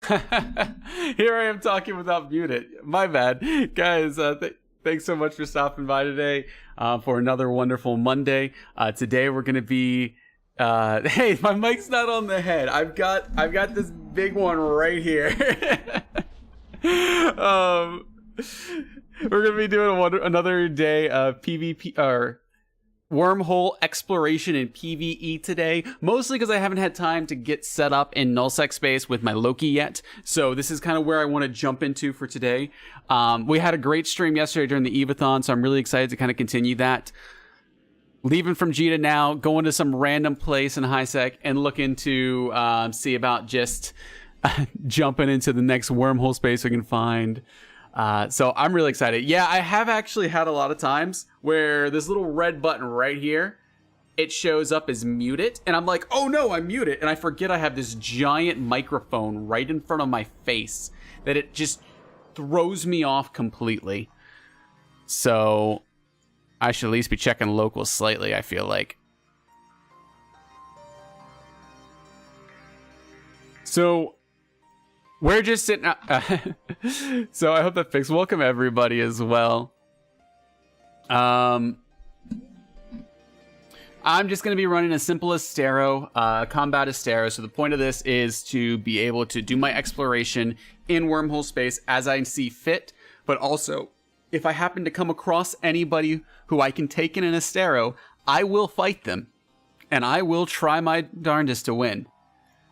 Here I am talking without muted. My bad. Guys, thanks so much for stopping by today for another wonderful Monday. Today we're going to be... hey, my mic's not on the head. I've got this big one right here. We're going to be doing another day of PvP... or Wormhole exploration in PvE today, mostly because I haven't had time to get set up in nullsec space with my Loki yet, so this is kind of where I want to jump into for today. We had a great stream yesterday during the Evathon, so I'm really excited to kind of continue that. Leaving from Jita now, going to some random place in HiSec and looking to see about just jumping into the next Wormhole space we can find. So I'm really excited. Yeah, I have actually had a lot of times where this little red button right here, it shows up as muted, and I'm like, oh no, I'm muted, and I forget I have this giant microphone right in front of my face that it just throws me off completely. So I should at least be checking locals slightly, I feel like. So we're just sitting... so I hope that fixed. Welcome everybody as well. I'm just going to be running a simple Astero, combat Astero. So the point of this is to be able to do my exploration in Wormhole space as I see fit. But also, if I happen to come across anybody who I can take in an Astero, I will fight them. And I will try my darndest to win.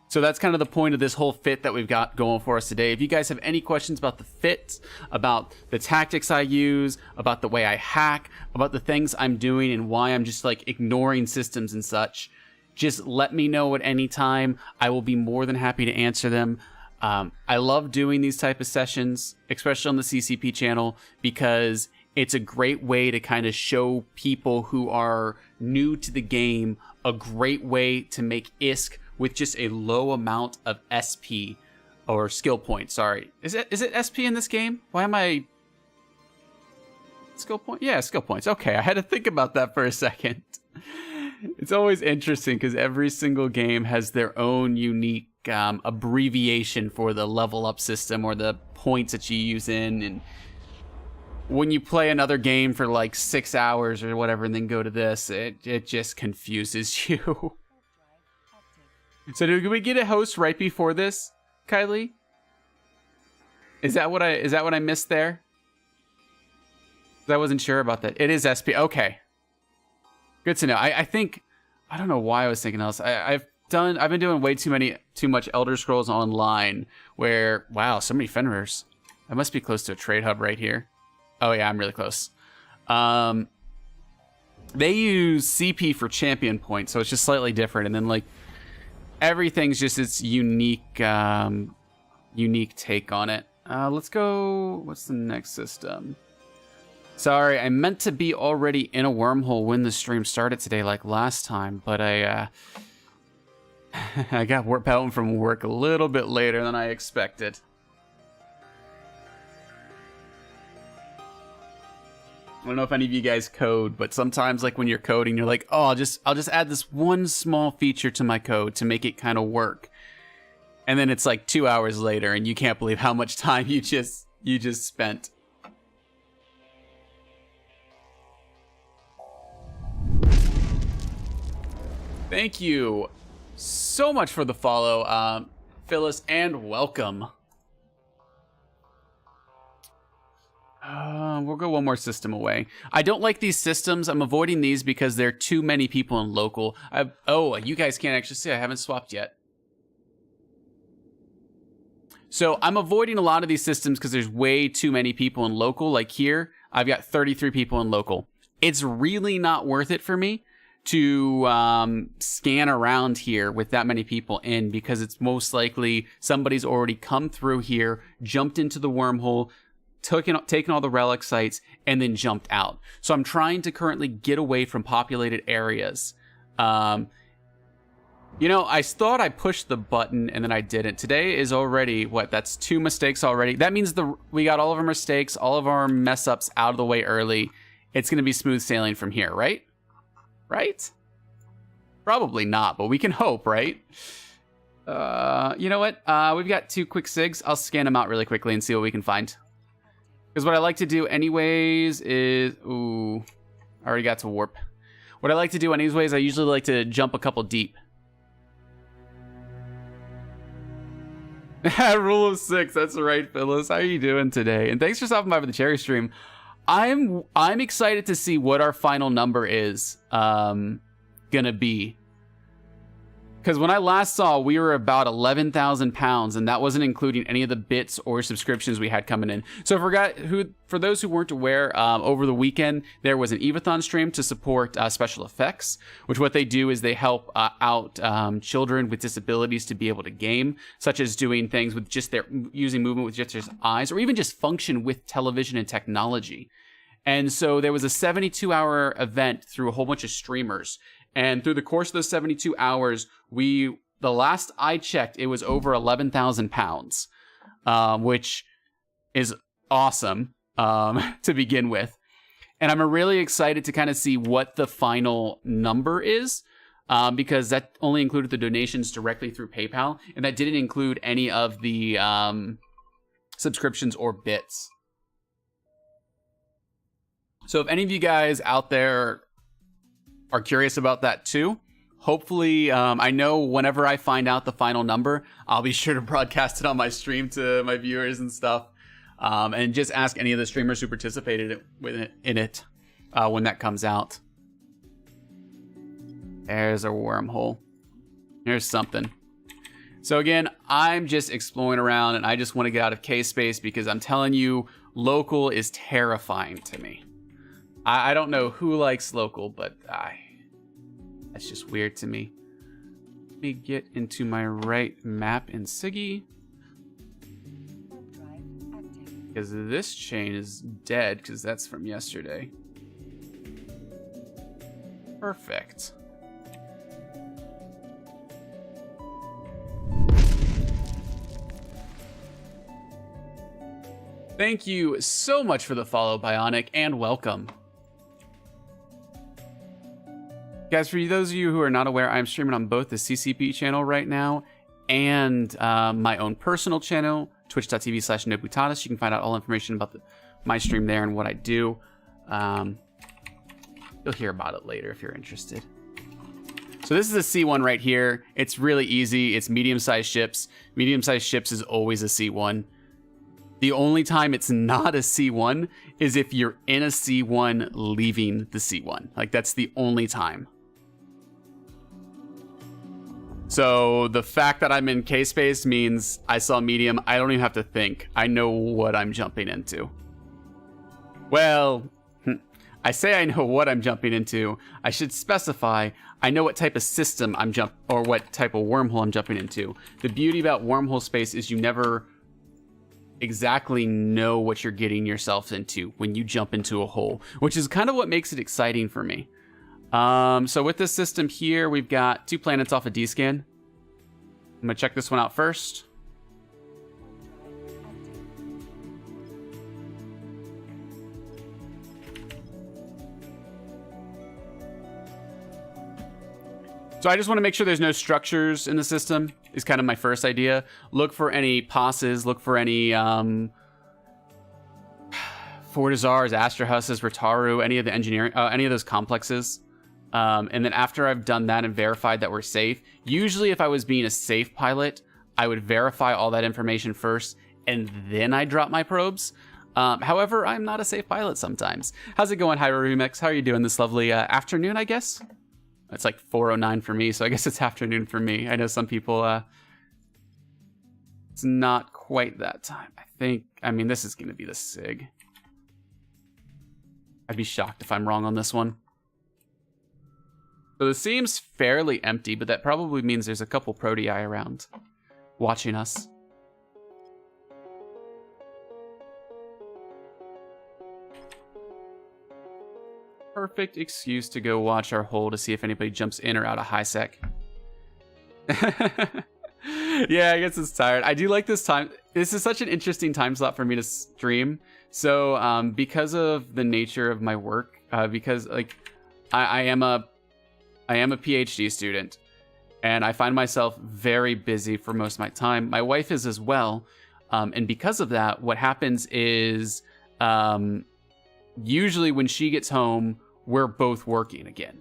So that's kind of the point of this whole fit that we've got going for us today. If you guys have any questions about the fit, about the tactics I use, about the way I hack, about the things I'm doing and why I'm just like ignoring systems and such, just let me know at any time. I will be more than happy to answer them. I love doing these type of sessions, especially on the CCP channel, because it's a great way to kind of show people who are new to the game a great way to make ISK with just a low amount of SP or skill points. Sorry, is it SP in this game? Why am I skill point? Yeah, skill points. Okay, I had to think about that for a second. It's always interesting because every single game has their own unique abbreviation for the level up system or the points that you use in. And when you play another game for like 6 hours or whatever and then go to this, it just confuses you. So did we get a host right before this, Kylie? Is that what I missed there? I wasn't sure about that. It is SP. Okay. Good to know. I think I don't know why I was thinking else. I've been doing way too much Elder Scrolls Online where wow, so many Fenrir's. I must be close to a trade hub right here. Oh yeah, I'm really close. They use CP for champion points, so it's just slightly different, and then like everything's just its unique take on it. Let's go. What's the next system? Sorry, I meant to be already in a Wormhole when the stream started today, like last time, but I got home from work a little bit later than I expected. I don't know if any of you guys code, but sometimes like when you're coding, you're like, oh, I'll just add this one small feature to my code to make it kind of work. And then it's like 2 hours later and you can't believe how much time you just spent. Thank you so much for the follow, Phyllis, and welcome. We'll go one more system away. I don't like these systems. I'm avoiding these because there are too many people in local. Oh, you guys can't actually see. I haven't swapped yet. So I'm avoiding a lot of these systems because there's way too many people in local. Like here, I've got 33 people in local. It's really not worth it for me to scan around here with that many people in because it's most likely somebody's already come through here, jumped into the Wormhole, taken all the relic sites, and then jumped out. So I'm trying to currently get away from populated areas. You know, I thought I pushed the button and then I didn't. Today is already, what, that's 2 mistakes already. That means we got all of our mistakes, all of our mess ups out of the way early. It's going to be smooth sailing from here, right? Right? Probably not, but we can hope, right? You know what? We've got 2 quick SIGs. I'll scan them out really quickly and see what we can find. Because what I like to do anyways is... Ooh, I already got to warp. What I like to do anyways, I usually like to jump a couple deep. Rule of 6, that's right, Phyllis. How are you doing today? And thanks for stopping by for the cherry stream. I'm excited to see what our final number is gonna be. Because when I last saw, we were about 11,000 pounds, and that wasn't including any of the bits or subscriptions we had coming in. So for those who weren't aware, over the weekend, there was an Evathon stream to support special effects, which what they do is they help out children with disabilities to be able to game, such as doing things with just using movement with just their eyes, or even just function with television and technology. And so there was a 72-hour event through a whole bunch of streamers. And through the course of those 72 hours, the last I checked, it was over 11,000 pounds, which is awesome to begin with. And I'm really excited to kind of see what the final number is, because that only included the donations directly through PayPal, and that didn't include any of the subscriptions or bits. So if any of you guys out there are curious about that too, hopefully, I know whenever I find out the final number, I'll be sure to broadcast it on my stream to my viewers and stuff, and just ask any of the streamers who participated in it when that comes out. There's a wormhole. Here's something. So again, I'm just exploring around, and I just want to get out of K-Space because I'm telling you, local is terrifying to me. I don't know who likes local, but that's just weird to me. Let me get into my right map in Siggy. Because this chain is dead, because that's from yesterday. Perfect. Thank you so much for the follow, Bionic, and welcome. Guys, for those of you who are not aware, I'm streaming on both the CCP channel right now and my own personal channel, twitch.tv/Nobutatis. You can find out all information about my stream there and what I do. You'll hear about it later if you're interested. So this is a C1 right here. It's really easy. It's medium-sized ships. Medium-sized ships is always a C1. The only time it's not a C1 is if you're in a C1 leaving the C1. Like, that's the only time. So the fact that I'm in K-Space means I saw medium. I don't even have to think. I know what I'm jumping into. Well, I say I know what I'm jumping into. I should specify I know what type of system or what type of wormhole I'm jumping into. The beauty about wormhole space is you never exactly know what you're getting yourself into when you jump into a hole, which is kind of what makes it exciting for me. So with this system here, we've got 2 planets off a D-scan. I'm gonna check this one out first. So I just want to make sure there's no structures in the system is kind of my first idea. Look for any posses, look for any Fortizars, Astrahusses, Rataru, any of the engineering, any of those complexes. And then after I've done that and verified that we're safe, usually if I was being a safe pilot, I would verify all that information first and then I drop my probes. However, I'm not a safe pilot sometimes. How's it going, Hyro Remix? How are you doing this lovely afternoon, I guess? It's like 4:09 for me, so I guess it's afternoon for me. I know some people, it's not quite that time. I mean, this is going to be the SIG. I'd be shocked if I'm wrong on this one. So this seems fairly empty, but that probably means there's a couple Proteii around watching us. Perfect excuse to go watch our hole to see if anybody jumps in or out of high sec. Yeah, I guess it's tired. I do like this time. This is such an interesting time slot for me to stream. So because of the nature of my work, because like I am a PhD student, And I find myself very busy for most of my time. My wife is as well. And because of that, what happens is usually when she gets home, we're both working again.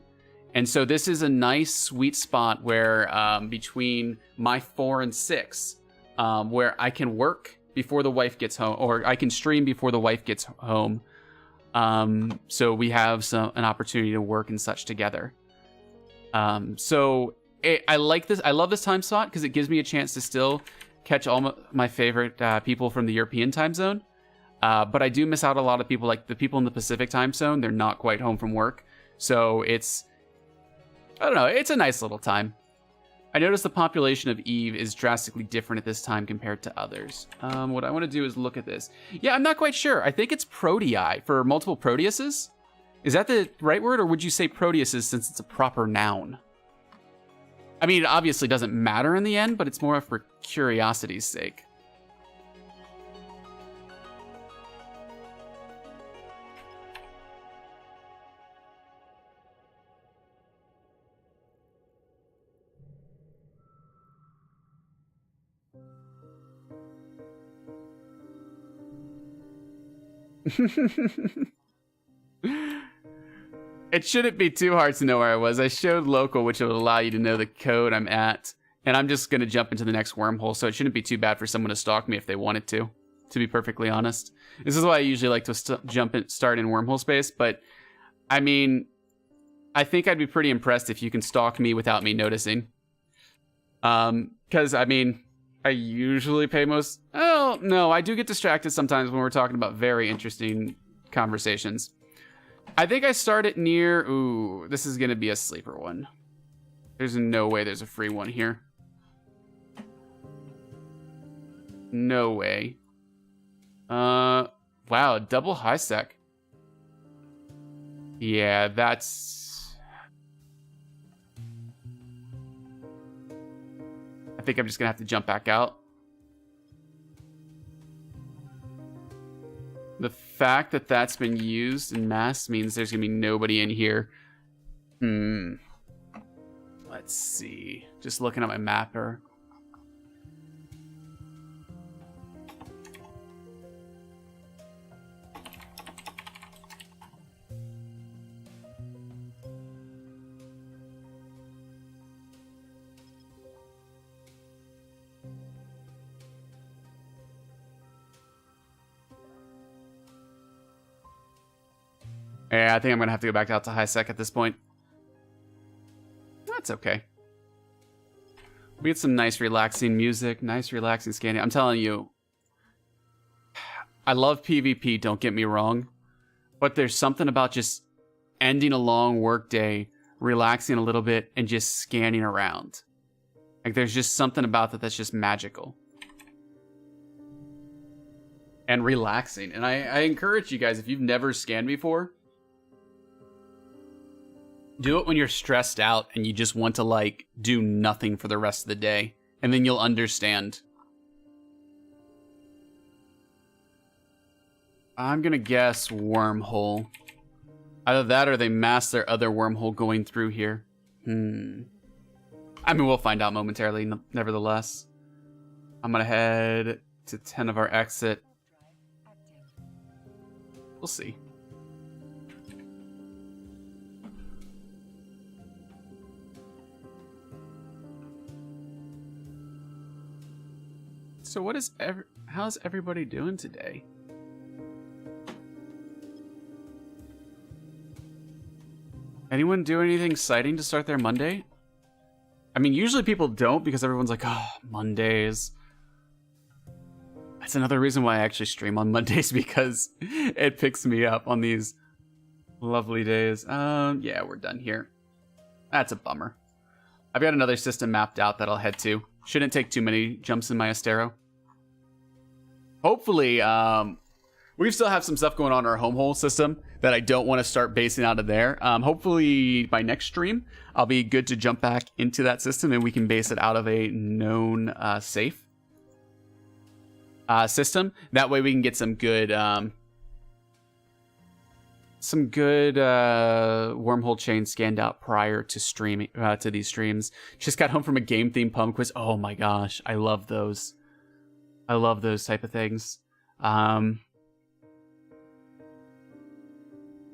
And so this is a nice sweet spot where between my 4 and 6, where I can work before the wife gets home, or I can stream before the wife gets home. So we have an opportunity to work and such together. I like this. I love this time slot because it gives me a chance to still catch all my favorite people from the European time zone. But I do miss out a lot of people, like the people in the Pacific time zone. They're not quite home from work. So I don't know, it's a nice little time. I noticed the population of Eve is drastically different at this time compared to others. What I want to do is look at this. Yeah, I'm not quite sure. I think it's Protei for multiple Proteuses. Is that the right word, or would you say Proteuses since it's a proper noun? I mean, it obviously doesn't matter in the end, but it's more for curiosity's sake. It shouldn't be too hard to know where I was. I showed local, which will allow you to know the code I'm at. And I'm just going to jump into the next wormhole, so it shouldn't be too bad for someone to stalk me if they wanted to be perfectly honest. This is why I usually like to start in wormhole space, but I mean, I think I'd be pretty impressed if you can stalk me without me noticing. Because, I mean, I usually pay most... Oh, no, I do get distracted sometimes when we're talking about very interesting conversations. I think I started near... Ooh, this is going to be a sleeper one. There's no way there's a free one here. No way. Wow, double high sec. Yeah, that's... I think I'm just going to have to jump back out. The fact that that's been used in mass means there's going to be nobody in here. Let's see. Just looking at my mapper. Yeah, I think I'm going to have to go back out to high sec at this point. That's okay. We get some nice relaxing music, nice relaxing scanning. I'm telling you, I love PvP, don't get me wrong. But there's something about just ending a long work day, relaxing a little bit, and just scanning around. Like, there's just something about that that's just magical. And relaxing. And I encourage you guys, if you've never scanned before, do it when you're stressed out and you just want to, like, do nothing for the rest of the day. And then you'll understand. I'm gonna guess wormhole. Either that or they masked their other wormhole going through here. I mean, we'll find out momentarily, nevertheless. I'm gonna head to 10 of our exit. We'll see. So how's everybody doing today? Anyone do anything exciting to start their Monday? I mean, usually people don't because everyone's like, oh, Mondays. That's another reason why I actually stream on Mondays, because it picks me up on these lovely days. Yeah, we're done here. That's a bummer. I've got another system mapped out that I'll head to. Shouldn't take too many jumps in my Astero. Hopefully, we still have some stuff going on in our home hole system that I don't want to start basing out of there. Hopefully, by next stream, I'll be good to jump back into that system and we can base it out of a known safe system. That way we can get some good some good wormhole chain scanned out prior to streaming to these streams. Just got home from a game themed pub quiz. Oh my gosh, I love those. I love those type of things.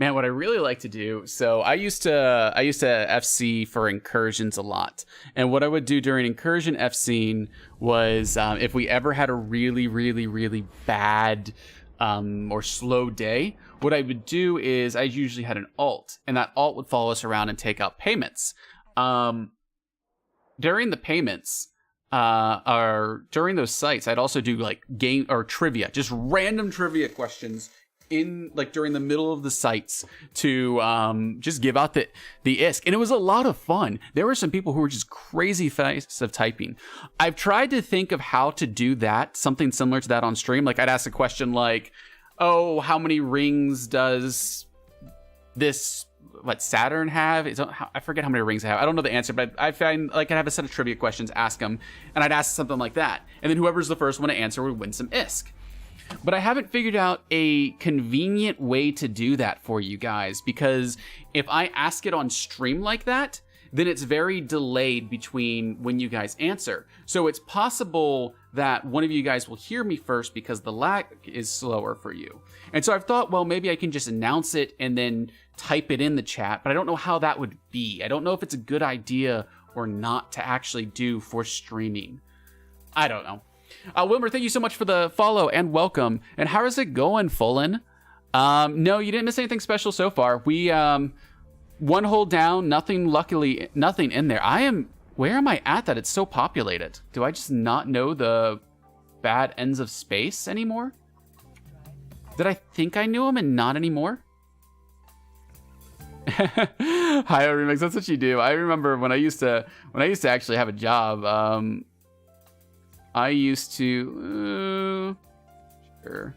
Man, what I really like to do, so I used to FC for incursions a lot. And what I would do during incursion FCing was if we ever had a really, really, really bad or slow day, what I would do is I usually had an alt, and that alt would follow us around and take out payments. During the payments, or during those sites, I'd also do like game or trivia, just random trivia questions in like during the middle of the sites to just give out the ISK, and it was a lot of fun. There were some people who were just crazy fast of typing. I've tried to think of how to do that, something similar to that on stream. Like I'd ask a question like, oh, how many rings does this Saturn have? I forget how many rings I have. I don't know the answer, but I find like I'd have a set of trivia questions, ask them, and I'd ask something like that, and then whoever's the first one to answer would win some ISK. But I haven't figured out a convenient way to do that for you guys, because if I ask it on stream like that, then it's very delayed between when you guys answer. So it's possible that one of you guys will hear me first because the lag is slower for you. And so I've thought, well, maybe I can just announce it and then type it in the chat, but I don't know how that would be. I don't know if it's a good idea or not to actually do for streaming. I don't know. Wilmer, thank you so much for the follow and welcome. And how is it going, Fullen? No, you didn't miss anything special so far. We, one hole down, luckily, nothing in there. Where am I at that it's so populated? Do I just not know the bad ends of space anymore? Did I think I knew them and not anymore? Hi, Remix, that's what you do. I remember when I used to actually have a job, I used to, sure.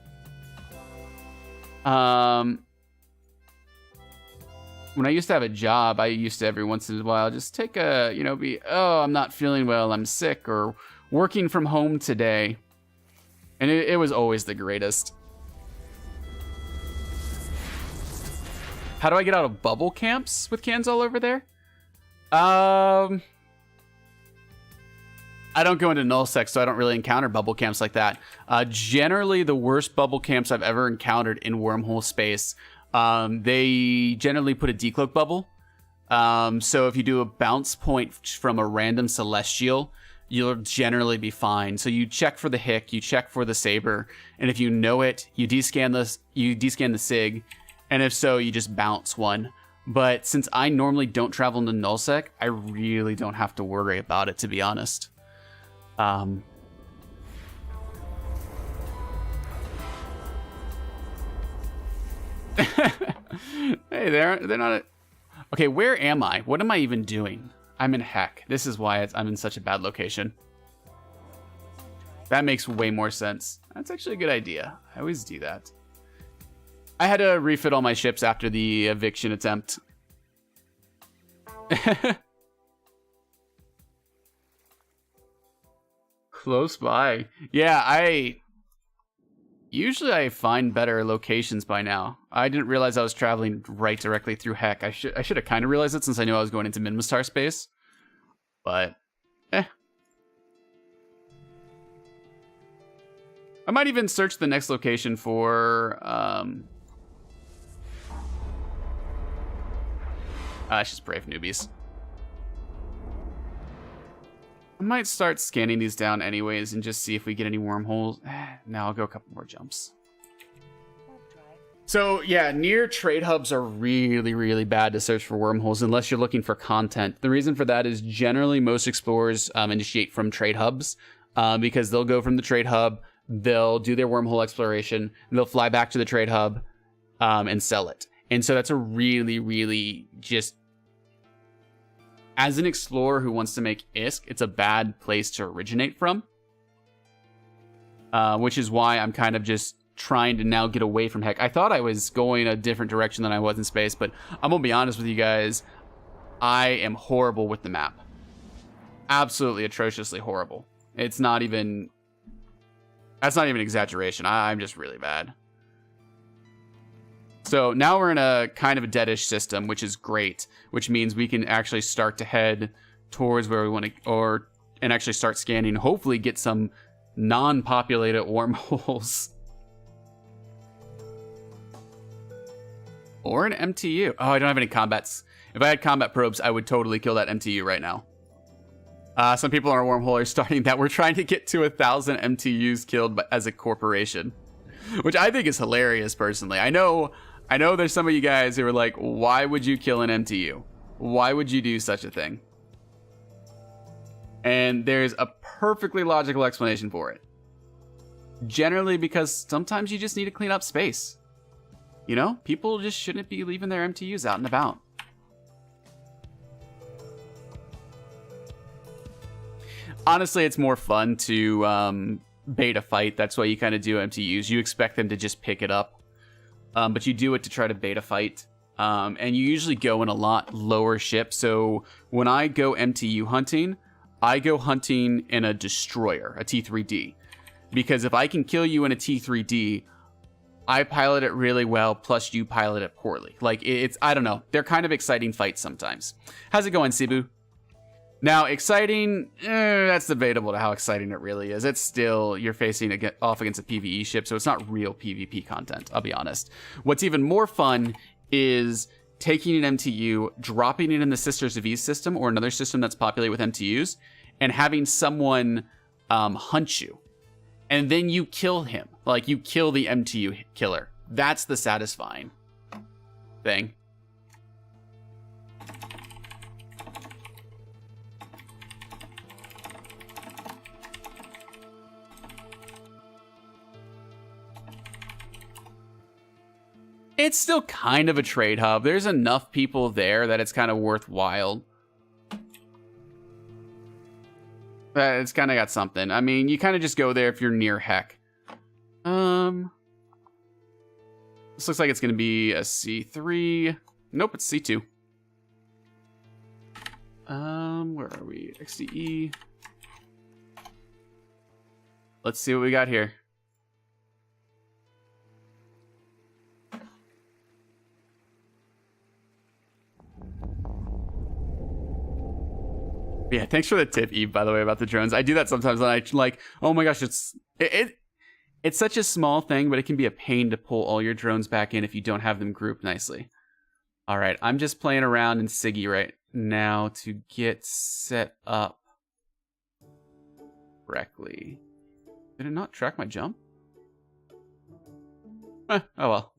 When I used to have a job, I used to every once in a while just take a, I'm not feeling well, I'm sick, or working from home today. And it was always the greatest. How do I get out of bubble camps with cans all over there? I don't go into nullsec, so I don't really encounter bubble camps like that. Generally, the worst bubble camps I've ever encountered in wormhole space, they generally put a decloak bubble. So if you do a bounce point from a random celestial, you'll generally be fine. So you check for the hick, you check for the saber, and if you know it, you descan the sig, and if so, you just bounce one. But since I normally don't travel into nullsec, I really don't have to worry about it, to be honest. Hey, they're not. Okay, where am I? What am I even doing? I'm in heck. This is why I'm in such a bad location. That makes way more sense. That's actually a good idea. I always do that. I had to refit all my ships after the eviction attempt. Close by. Yeah, I find better locations by now. I didn't realize I was traveling right directly through heck. I should have kind of realized it since I knew I was going into Minmastar space. But I might even search the next location for it's just brave newbies. I might start scanning these down anyways and just see if we get any wormholes. Now I'll go a couple more jumps. So yeah, near trade hubs are really, really bad to search for wormholes unless you're looking for content. The reason for that is generally most explorers initiate from trade hubs because they'll go from the trade hub, they'll do their wormhole exploration, and they'll fly back to the trade hub and sell it. And so that's a really, really just... As an explorer who wants to make ISK, it's a bad place to originate from. Which is why I'm kind of just trying to now get away from heck. I thought I was going a different direction than I was in space, but I'm going to be honest with you guys. I am horrible with the map. Absolutely atrociously horrible. It's not even... That's not even exaggeration. I'm just really bad. So now we're in a kind of a deadish system, which is great, which means we can actually start to head towards where we want to, and actually start scanning, hopefully get some non-populated wormholes. Or an MTU. Oh, I don't have any combats. If I had combat probes, I would totally kill that MTU right now. Some people on our wormhole are starting that. We're trying to get to 1,000 MTUs killed as a corporation, which I think is hilarious, personally. I know there's some of you guys who are like, why would you kill an MTU? Why would you do such a thing? And there's a perfectly logical explanation for it. Generally because sometimes you just need to clean up space. You know, people just shouldn't be leaving their MTUs out and about. Honestly, it's more fun to beta fight. That's why you kind of do MTUs. You expect them to just pick it up. But you do it to try to beta fight. And you usually go in a lot lower ship. So when I go MTU hunting, I go hunting in a destroyer, a T3D. Because if I can kill you in a T3D, I pilot it really well, plus you pilot it poorly. Like, it's, I don't know. They're kind of exciting fights sometimes. How's it going, Cebu? Now, exciting, that's debatable to how exciting it really is. It's still, you're facing off against a PvE ship, so it's not real PvP content, I'll be honest. What's even more fun is taking an MTU, dropping it in the Sisters of Ease system, or another system that's populated with MTUs, and having someone hunt you. And then you kill him. Like, you kill the MTU killer. That's the satisfying thing. It's still kind of a trade hub. There's enough people there that it's kind of worthwhile. It's kind of got something. I mean, you kind of just go there if you're near heck. This looks like it's going to be a C3. Nope, it's C2. Where are we? XDE. Let's see what we got here. Yeah, thanks for the tip, Eve, by the way, about the drones. I do that sometimes, and I like, oh my gosh, it's such a small thing, but it can be a pain to pull all your drones back in if you don't have them grouped nicely. All right, I'm just playing around in Siggy right now to get set up correctly. Did it not track my jump? Oh well.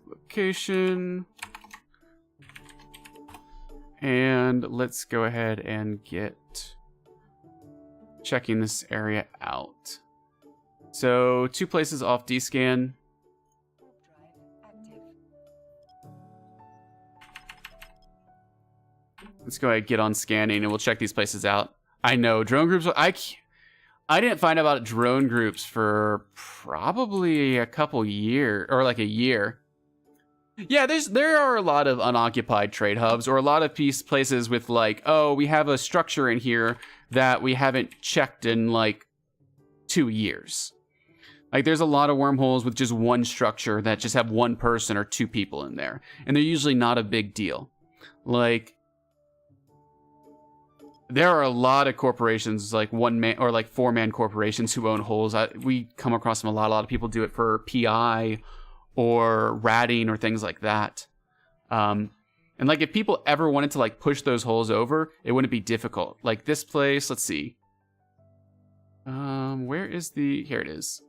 Location. And let's go ahead and get checking this area out. So 2 places off D-scan. Let's go ahead and get on scanning and we'll check these places out. I know drone groups. I didn't find out about drone groups for probably a couple years, or like a year. Yeah, there are a lot of unoccupied trade hubs, or a lot of places with like, oh, we have a structure in here that we haven't checked in like 2 years. Like, there's a lot of wormholes with just one structure that just have 1 person or 2 people in there, and they're usually not a big deal. Like, there are a lot of corporations, like 1-man or like 4-man corporations who own holes. We come across them a lot. A lot of people do it for PI or ratting or things like that. And like, if people ever wanted to like push those holes over, it wouldn't be difficult. Like this place, let's see. Where is the, here it is.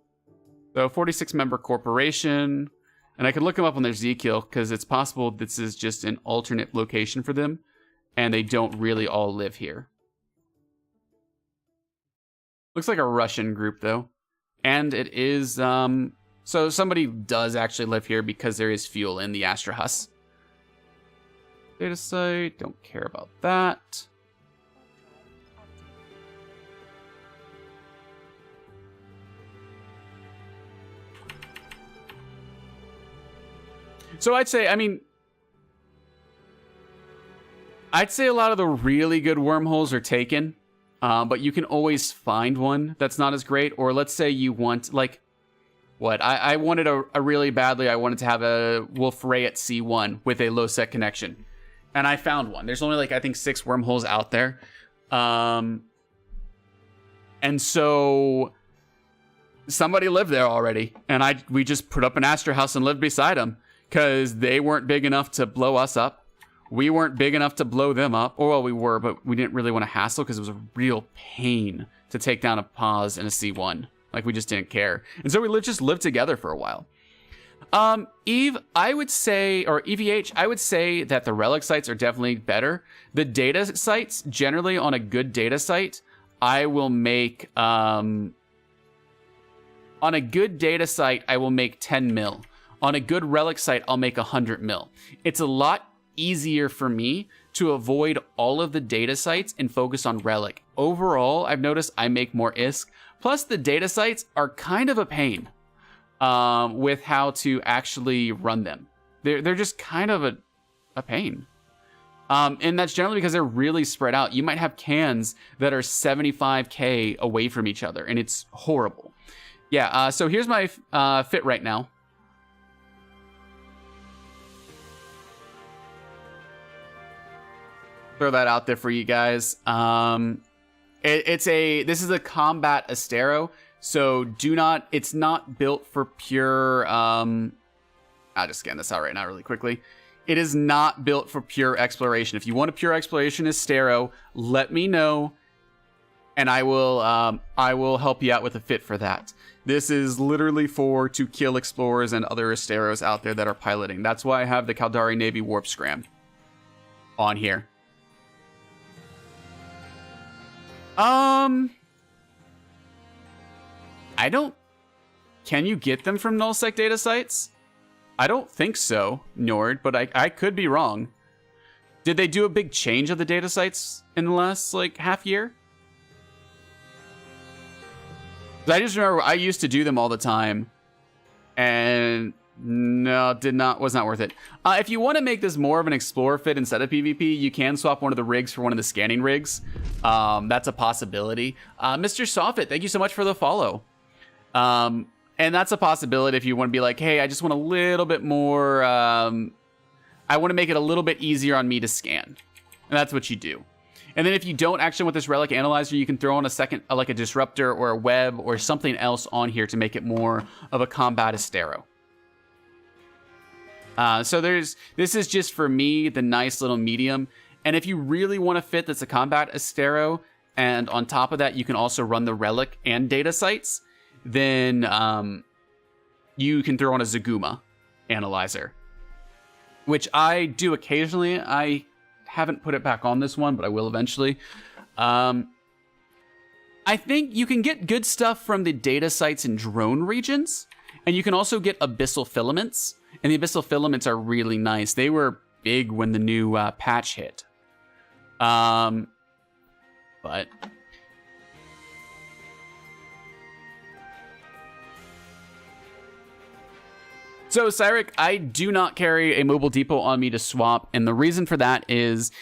So 46 member corporation, and I could look them up on their Zkill because it's possible this is just an alternate location for them and they don't really all live here. Looks like a Russian group though. And it is, so somebody does actually live here because there is fuel in the Astra Hus. Data site, don't care about that. So I'd say, I'd say a lot of the really good wormholes are taken, but you can always find one that's not as great. Or let's say you want, like, I wanted a really badly, I wanted to have a Wolf Ray at C1 with a low sec connection. And I found one. There's only like, I think 6 wormholes out there. And so somebody lived there already. And we just put up an Astro House and lived beside them. Because they weren't big enough to blow us up. We weren't big enough to blow them up. Or well, we were, but we didn't really want to hassle because it was a real pain to take down a pause and a C1. Like, we just didn't care. And so we just lived together for a while. Eve, I would say, or EVH, I would say that the relic sites are definitely better. The data sites, generally on a good data site, I will make, on a good data site, I will make 10 mil. On a good relic site, I'll make 100 mil. It's a lot easier for me to avoid all of the data sites and focus on relic. Overall, I've noticed I make more ISK. Plus, the data sites are kind of a pain with how to actually run them. They're just kind of a pain. And that's generally because they're really spread out. You might have cans that are 75k away from each other, and it's horrible. Yeah, so here's my fit right now. Throw that out there for you guys. This is a combat Astero, so it's not built for pure, I'll just scan this out right now really quickly. It is not built for pure exploration. If you want a pure exploration Astero, let me know, and I will help you out with a fit for that. This is literally to kill explorers and other Asteros out there that are piloting. That's why I have the Caldari Navy Warp Scram on here. Can you get them from nullsec data sites? I don't think so, Nord, but I could be wrong. Did they do a big change of the data sites in the last, like, half year? I just remember I used to do them all the time, and no, was not worth it. If you want to make this more of an explorer fit instead of PvP, you can swap one of the rigs for one of the scanning rigs. That's a possibility. Mr. Soffit, thank you so much for the follow. And that's a possibility if you want to be like, hey, I just want a little bit more, I want to make it a little bit easier on me to scan. And that's what you do. And then if you don't actually want this relic analyzer, you can throw on a second, like a disruptor or a web or something else on here to make it more of a combat Astero. So this is just for me, the nice little medium. And if you really want a fit that's a combat Astero, and on top of that, you can also run the relic and data sites, then you can throw on a Zaguma analyzer, which I do occasionally. I haven't put it back on this one, but I will eventually. I think you can get good stuff from the data sites in drone regions, and you can also get abyssal filaments. And the abyssal filaments are really nice. They were big when the new patch hit. But so, Cyric, I do not carry a mobile depot on me to swap, and the reason for that is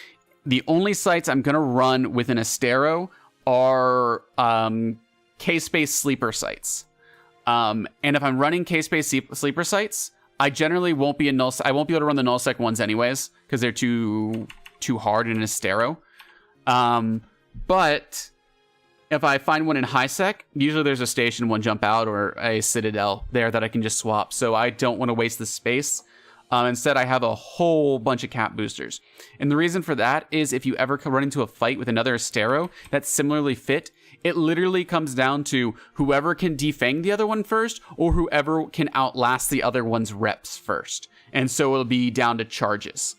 the only sites I'm going to run with an Astero are K-Space sleeper sites. And if I'm running K-Space sleeper sites, I generally won't be I won't be able to run the nullsec ones anyways, because they're too hard in an Astero. But if I find one in high sec, usually there's a station one jump out or a citadel there that I can just swap. So I don't want to waste the space. Instead, I have a whole bunch of cap boosters. And the reason for that is if you ever run into a fight with another Astero that's similarly fit, it literally comes down to whoever can defang the other one first or whoever can outlast the other one's reps first. And so it'll be down to charges.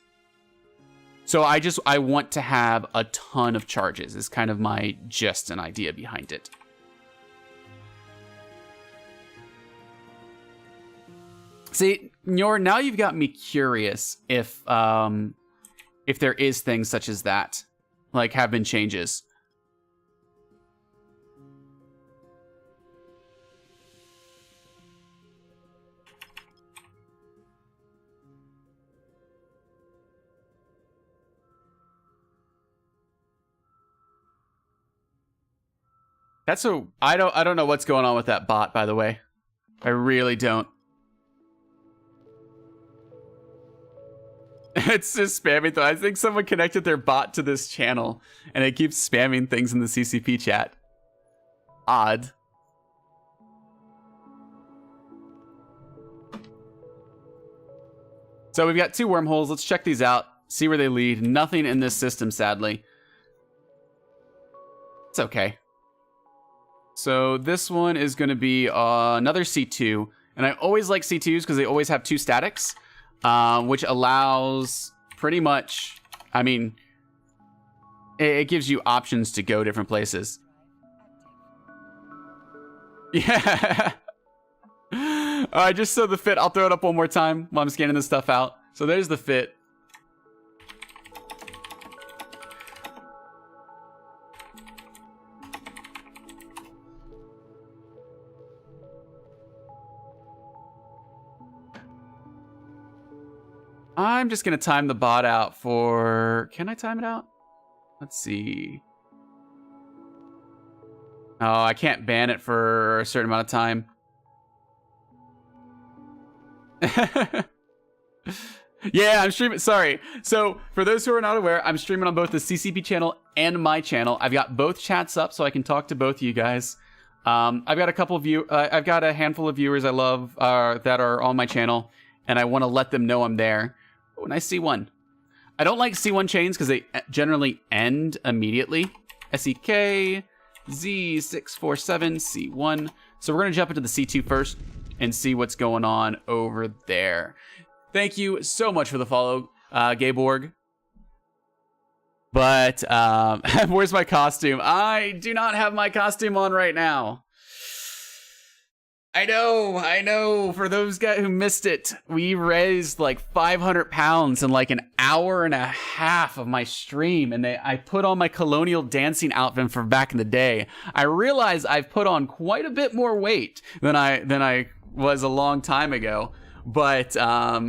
So I want to have a ton of charges is kind of my gist and idea behind it. See, Nyor, now you've got me curious if there is things such as that, like have been changes. I don't know what's going on with that bot, by the way. I really don't. It's just spamming. I think someone connected their bot to this channel, and it keeps spamming things in the CCP chat. Odd. So we've got 2 wormholes. Let's check these out. See where they lead. Nothing in this system, sadly. It's okay. So this one is going to be another C2. And I always like C2s because they always have 2 statics, which allows pretty much, I mean, it gives you options to go different places. Yeah. Alright, just so the fit, I'll throw it up one more time while I'm scanning this stuff out. So there's the fit. I'm just going to time the bot out for... Can I time it out? Let's see. Oh, I can't ban it for a certain amount of time. Yeah, I'm streaming. Sorry. So for those who are not aware, I'm streaming on both the CCP channel and my channel. I've got both chats up so I can talk to both of you guys. I've got a couple of I've got a handful of viewers I love that are on my channel, and I want to let them know I'm there. Oh, nice C1. I don't like C1 chains because they generally end immediately. SEK Z647 C1. So we're gonna jump into the C2 first and see what's going on over there. Thank you so much for the follow, Gayborg. But where's my costume? I do not have my costume on right now. I know. For those guys who missed it, we raised like 500 pounds in like an hour and a half of my stream, and I put on my colonial dancing outfit from back in the day. I realize I've put on quite a bit more weight than I was a long time ago, but yeah,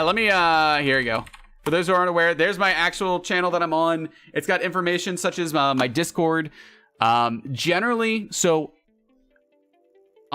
let me here we go. For those who aren't aware, there's my actual channel that I'm on. It's got information such as my Discord. Generally, so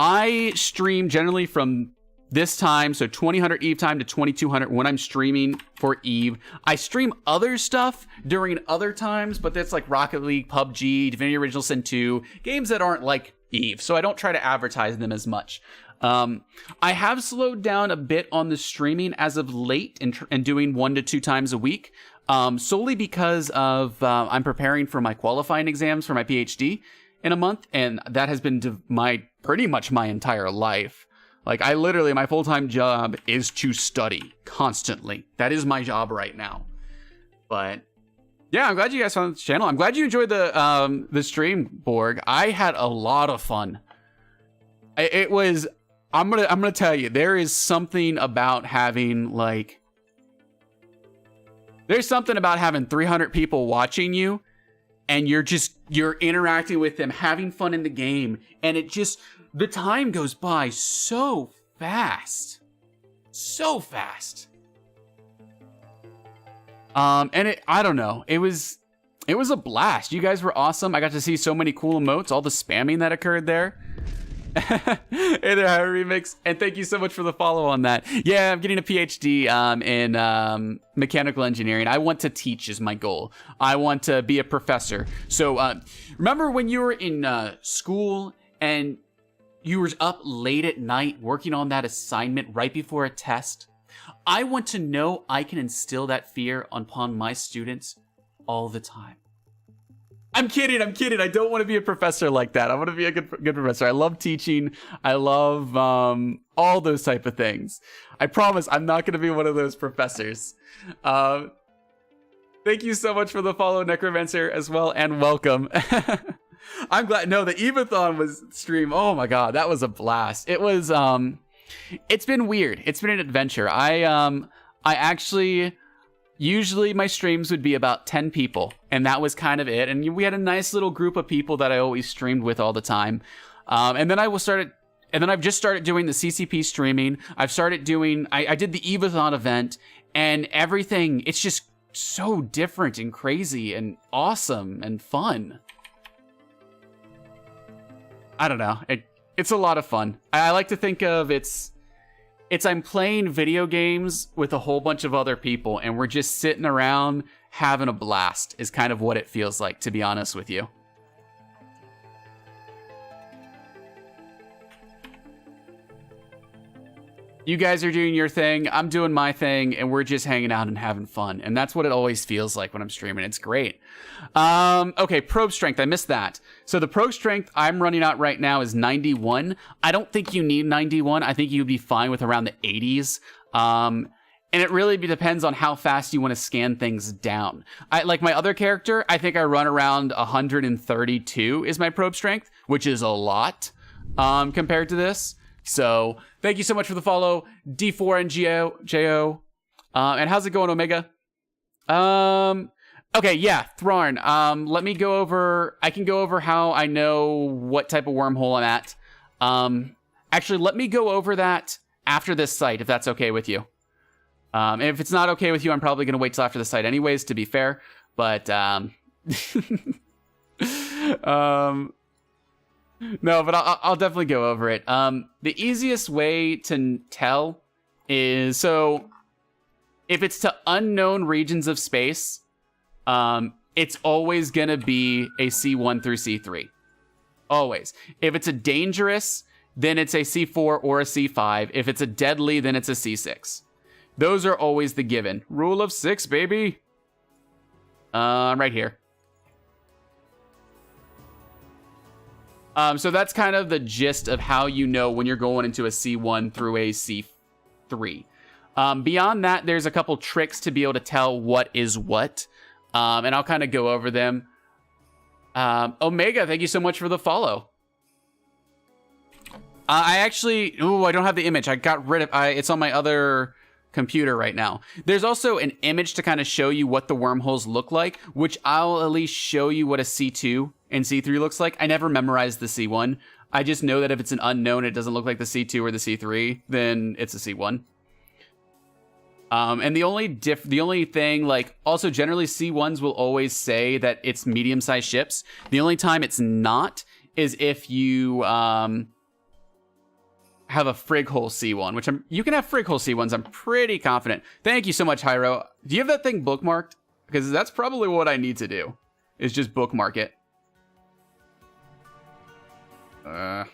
I stream generally from this time, so 2000 Eve time to 2200 when I'm streaming for Eve. I stream other stuff during other times, but that's like Rocket League, PUBG, Divinity Original Sin 2, games that aren't like Eve, so I don't try to advertise them as much. I have slowed down a bit on the streaming as of late and doing 1 to 2 times a week, solely because of I'm preparing for my qualifying exams for my PhD in a month, and that has been pretty much my entire life. Like, I literally, my full-time job is to study constantly. That is my job right now. But yeah, I'm glad you guys found this channel. I'm glad you enjoyed the stream, Borg. I had a lot of fun. It was, I'm gonna tell you, there is something about having there's something about having 300 people watching you, and you're interacting with them, having fun in the game, and the time goes by so fast. So fast. And I don't know, it was a blast. You guys were awesome. I got to see so many cool emotes, all the spamming that occurred there. Hey there, High Remix, and thank you so much for the follow on that. Yeah, I'm getting a PhD in mechanical engineering. I want to teach is my goal. I want to be a professor. So remember when you were in school and you were up late at night working on that assignment right before a test? I want to know I can instill that fear upon my students all the time. I'm kidding. I don't want to be a professor like that. I want to be a good professor. I love teaching. I love all those type of things. I promise I'm not going to be one of those professors. Thank you so much for the follow, Necromancer, as well, and welcome. I'm glad. No, the Evathon was stream. Oh my god, that was a blast. It was. It's been weird. It's been an adventure. I actually. Usually my streams would be about 10 people, and that was kind of it. And we had a nice little group of people that I always streamed with all the time. And then I've just started doing the CCP streaming. I've started doing, I did the Evathon event, and everything, it's just so different and crazy and awesome and fun. I don't know. It's a lot of fun. I like to think of it's I'm playing video games with a whole bunch of other people, and we're just sitting around having a blast is kind of what it feels like, to be honest with you. You guys are doing your thing, I'm doing my thing, and we're just hanging out and having fun. And that's what it always feels like when I'm streaming. It's great. Okay, probe strength. I missed that. So the probe strength I'm running out right now is 91. I don't think you need 91. I think you'd be fine with around the 80s. And it really depends on how fast you want to scan things down. Like my other character, I think I run around 132 is my probe strength, which is a lot compared to this. So thank you so much for the follow, D4NGO. And how's it going, Omega? Okay, yeah, Thrarn. Let me go over. I can go over how I know what type of wormhole I'm at. Actually, let me go over that after this site, if that's okay with you. If it's not okay with you, I'm probably going to wait till after the site anyways, to be fair. But, no, but I'll definitely go over it. The easiest way to tell is, so if it's to unknown regions of space, it's always going to be a C1 through C3. Always. If it's a dangerous, then it's a C4 or a C5. If it's a deadly, then it's a C6. Those are always the given. Rule of 6, baby. Right here. So that's kind of the gist of how you know when you're going into a C1 through a C3. Beyond that, there's a couple tricks to be able to tell what is what. And I'll kind of go over them. Omega, thank you so much for the follow. I actually... Ooh, I don't have the image. I got rid of... It's on my other computer right now. There's also an image to kind of show you what the wormholes look like, which I'll at least show you what a C2 and C3 looks like. I never memorized the C1. I just know that if it's an unknown, it doesn't look like the C2 or the C3, then it's a C1. And the only thing, like, also generally C1s will always say that it's medium-sized ships. The only time it's not is if you have a Frighole C1, which you can have Frighole C1s. I'm pretty confident. Thank you so much, Hyro. Do you have that thing bookmarked? Because that's probably what I need to do, is just bookmark it. There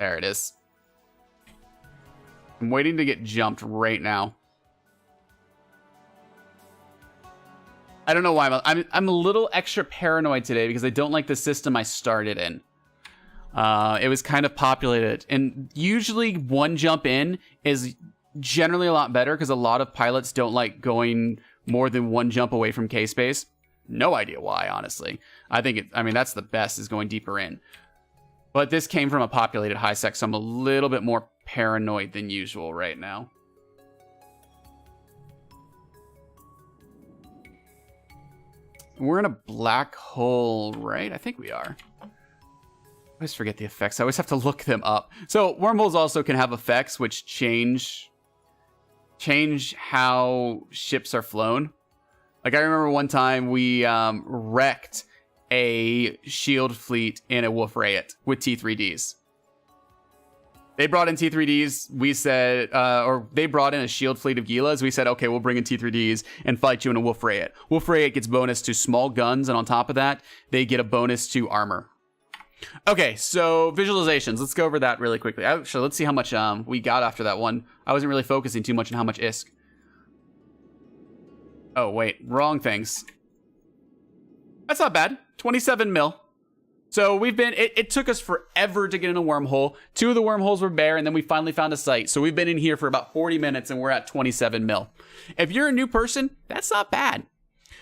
it is. I'm waiting to get jumped right now. I don't know why I'm a little extra paranoid today because I don't like the system I started in. It was kind of populated, and usually one jump in is generally a lot better because a lot of pilots don't like going more than one jump away from K-space. No idea why, honestly. I mean, that's the best, is going deeper in. But this came from a populated high sec, so I'm a little bit more paranoid than usual right now. We're in a black hole, right? I think we are. I always forget the effects. I always have to look them up. So wormholes also can have effects which change how ships are flown. Like I remember one time we wrecked a shield fleet in a Wolf Rayet with T3Ds. They brought in T3Ds. We said, or they brought in a shield fleet of Gilas. We said, okay, we'll bring in T3Ds and fight you in a Wolf Rayet. Wolf Rayet gets bonus to small guns, and on top of that, they get a bonus to armor. Okay, so visualizations. Let's go over that really quickly. Actually, let's see how much we got after that one. I wasn't really focusing too much on how much ISK. Oh, wait. Wrong things. That's not bad. 27 mil. So we've been... It took us forever to get in a wormhole. 2 of the wormholes were bare, and then we finally found a site. So we've been in here for about 40 minutes, and we're at 27 mil. If you're a new person, that's not bad.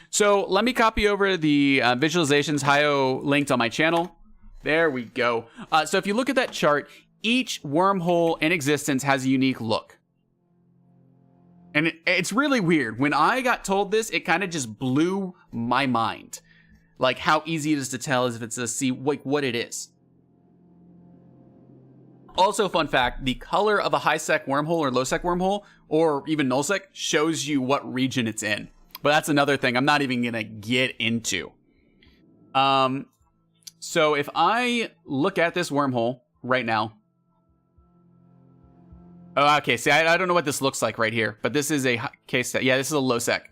So let me copy over the visualizations Hio linked on my channel. There we go. So if you look at that chart, each wormhole in existence has a unique look. And it's really weird. When I got told this, it kind of just blew my mind. Like how easy it is to tell as if it's a C, like what it is. Also, fun fact, the color of a high-sec wormhole or low-sec wormhole, or even null-sec, shows you what region it's in. But that's another thing I'm not even going to get into. So if I look at this wormhole right now. Oh, okay. See, I don't know what this looks like right here, but this is a case set. Yeah, this is a low sec.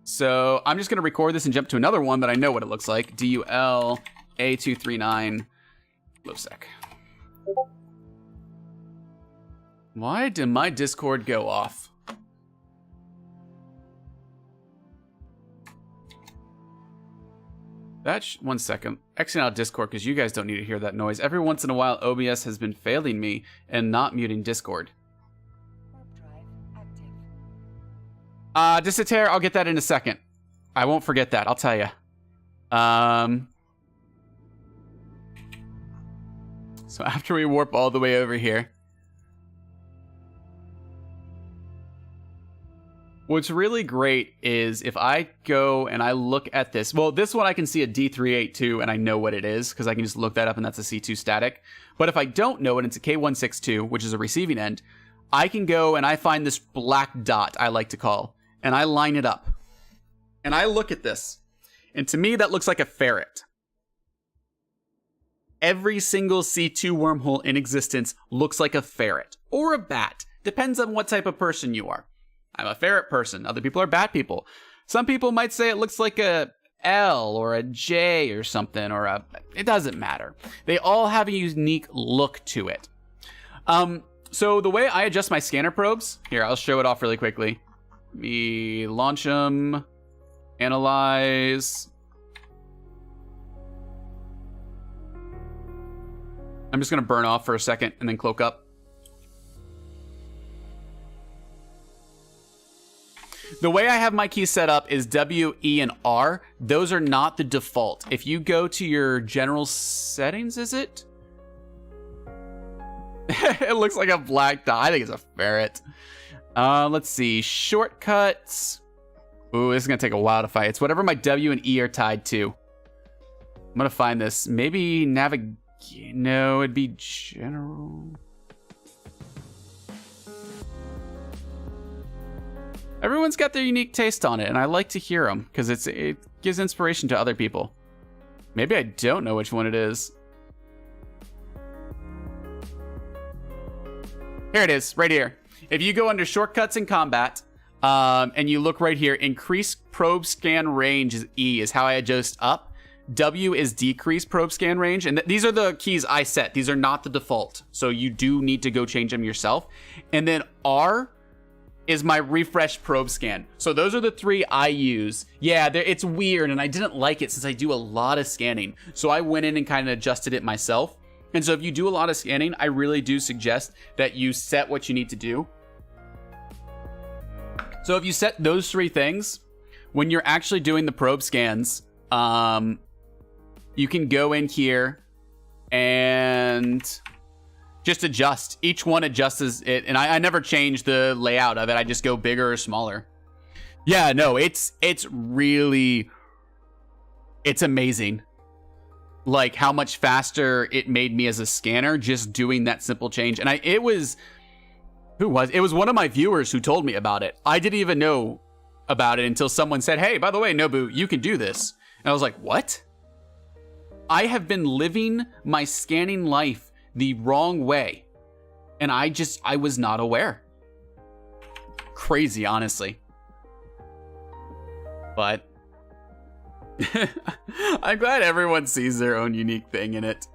So I'm just going to record this and jump to another one that I know what it looks like. DUL A239 low sec. Why did my Discord go off? That's 1 second. Exiting out Discord because you guys don't need to hear that noise. Every once in a while, OBS has been failing me and not muting Discord. Disitair, I'll get that in a second. I won't forget that, I'll tell you. So after we warp all the way over here. What's really great is if I go and I look at this. Well, this one I can see a D382 and I know what it is because I can just look that up and that's a C2 static. But if I don't know it, it's a K162, which is a receiving end. I can go and I find this black dot I like to call. And I line it up. And I look at this. And to me, that looks like a ferret. Every single C2 wormhole in existence looks like a ferret. Or a bat. Depends on what type of person you are. I'm a ferret person. Other people are bat people. Some people might say it looks like a L or a J or something. Or a... It doesn't matter. They all have a unique look to it. So the way I adjust my scanner probes... Here, I'll show it off really quickly. Me launch them, analyze. I'm just going to burn off for a second and then cloak up. The way I have my keys set up is W, E, and R. Those are not the default. If you go to your general settings, is it? It looks like a black dot. I think it's a ferret. Let's see. Shortcuts. Ooh, this is going to take a while to fight. It's whatever my W and E are tied to. I'm going to find this. Maybe no, it'd be general. Everyone's got their unique taste on it, and I like to hear them because it gives inspiration to other people. Maybe I don't know which one it is. Here it is, right here. If you go under shortcuts in combat, and you look right here, increase probe scan range is E, is how I adjust up. W is decrease probe scan range, and these are the keys I set. These are not the default, so you do need to go change them yourself. And then R is my refresh probe scan. So those are the three I use. Yeah, it's weird, and I didn't like it since I do a lot of scanning. So I went in and kind of adjusted it myself. And so if you do a lot of scanning, I really do suggest that you set what you need to do. So if you set those three things, when you're actually doing the probe scans, you can go in here and just adjust. Each one adjusts it, and I never change the layout of it. I just go bigger or smaller. Yeah, no, it's really, it's amazing. Like how much faster it made me as a scanner just doing that simple change. And it was one of my viewers who told me about it. I didn't even know about it until someone said, hey, by the way, Nobu, you can do this. And I was like, what? I have been living my scanning life the wrong way. And I was not aware. Crazy, honestly. But I'm glad everyone sees their own unique thing in it.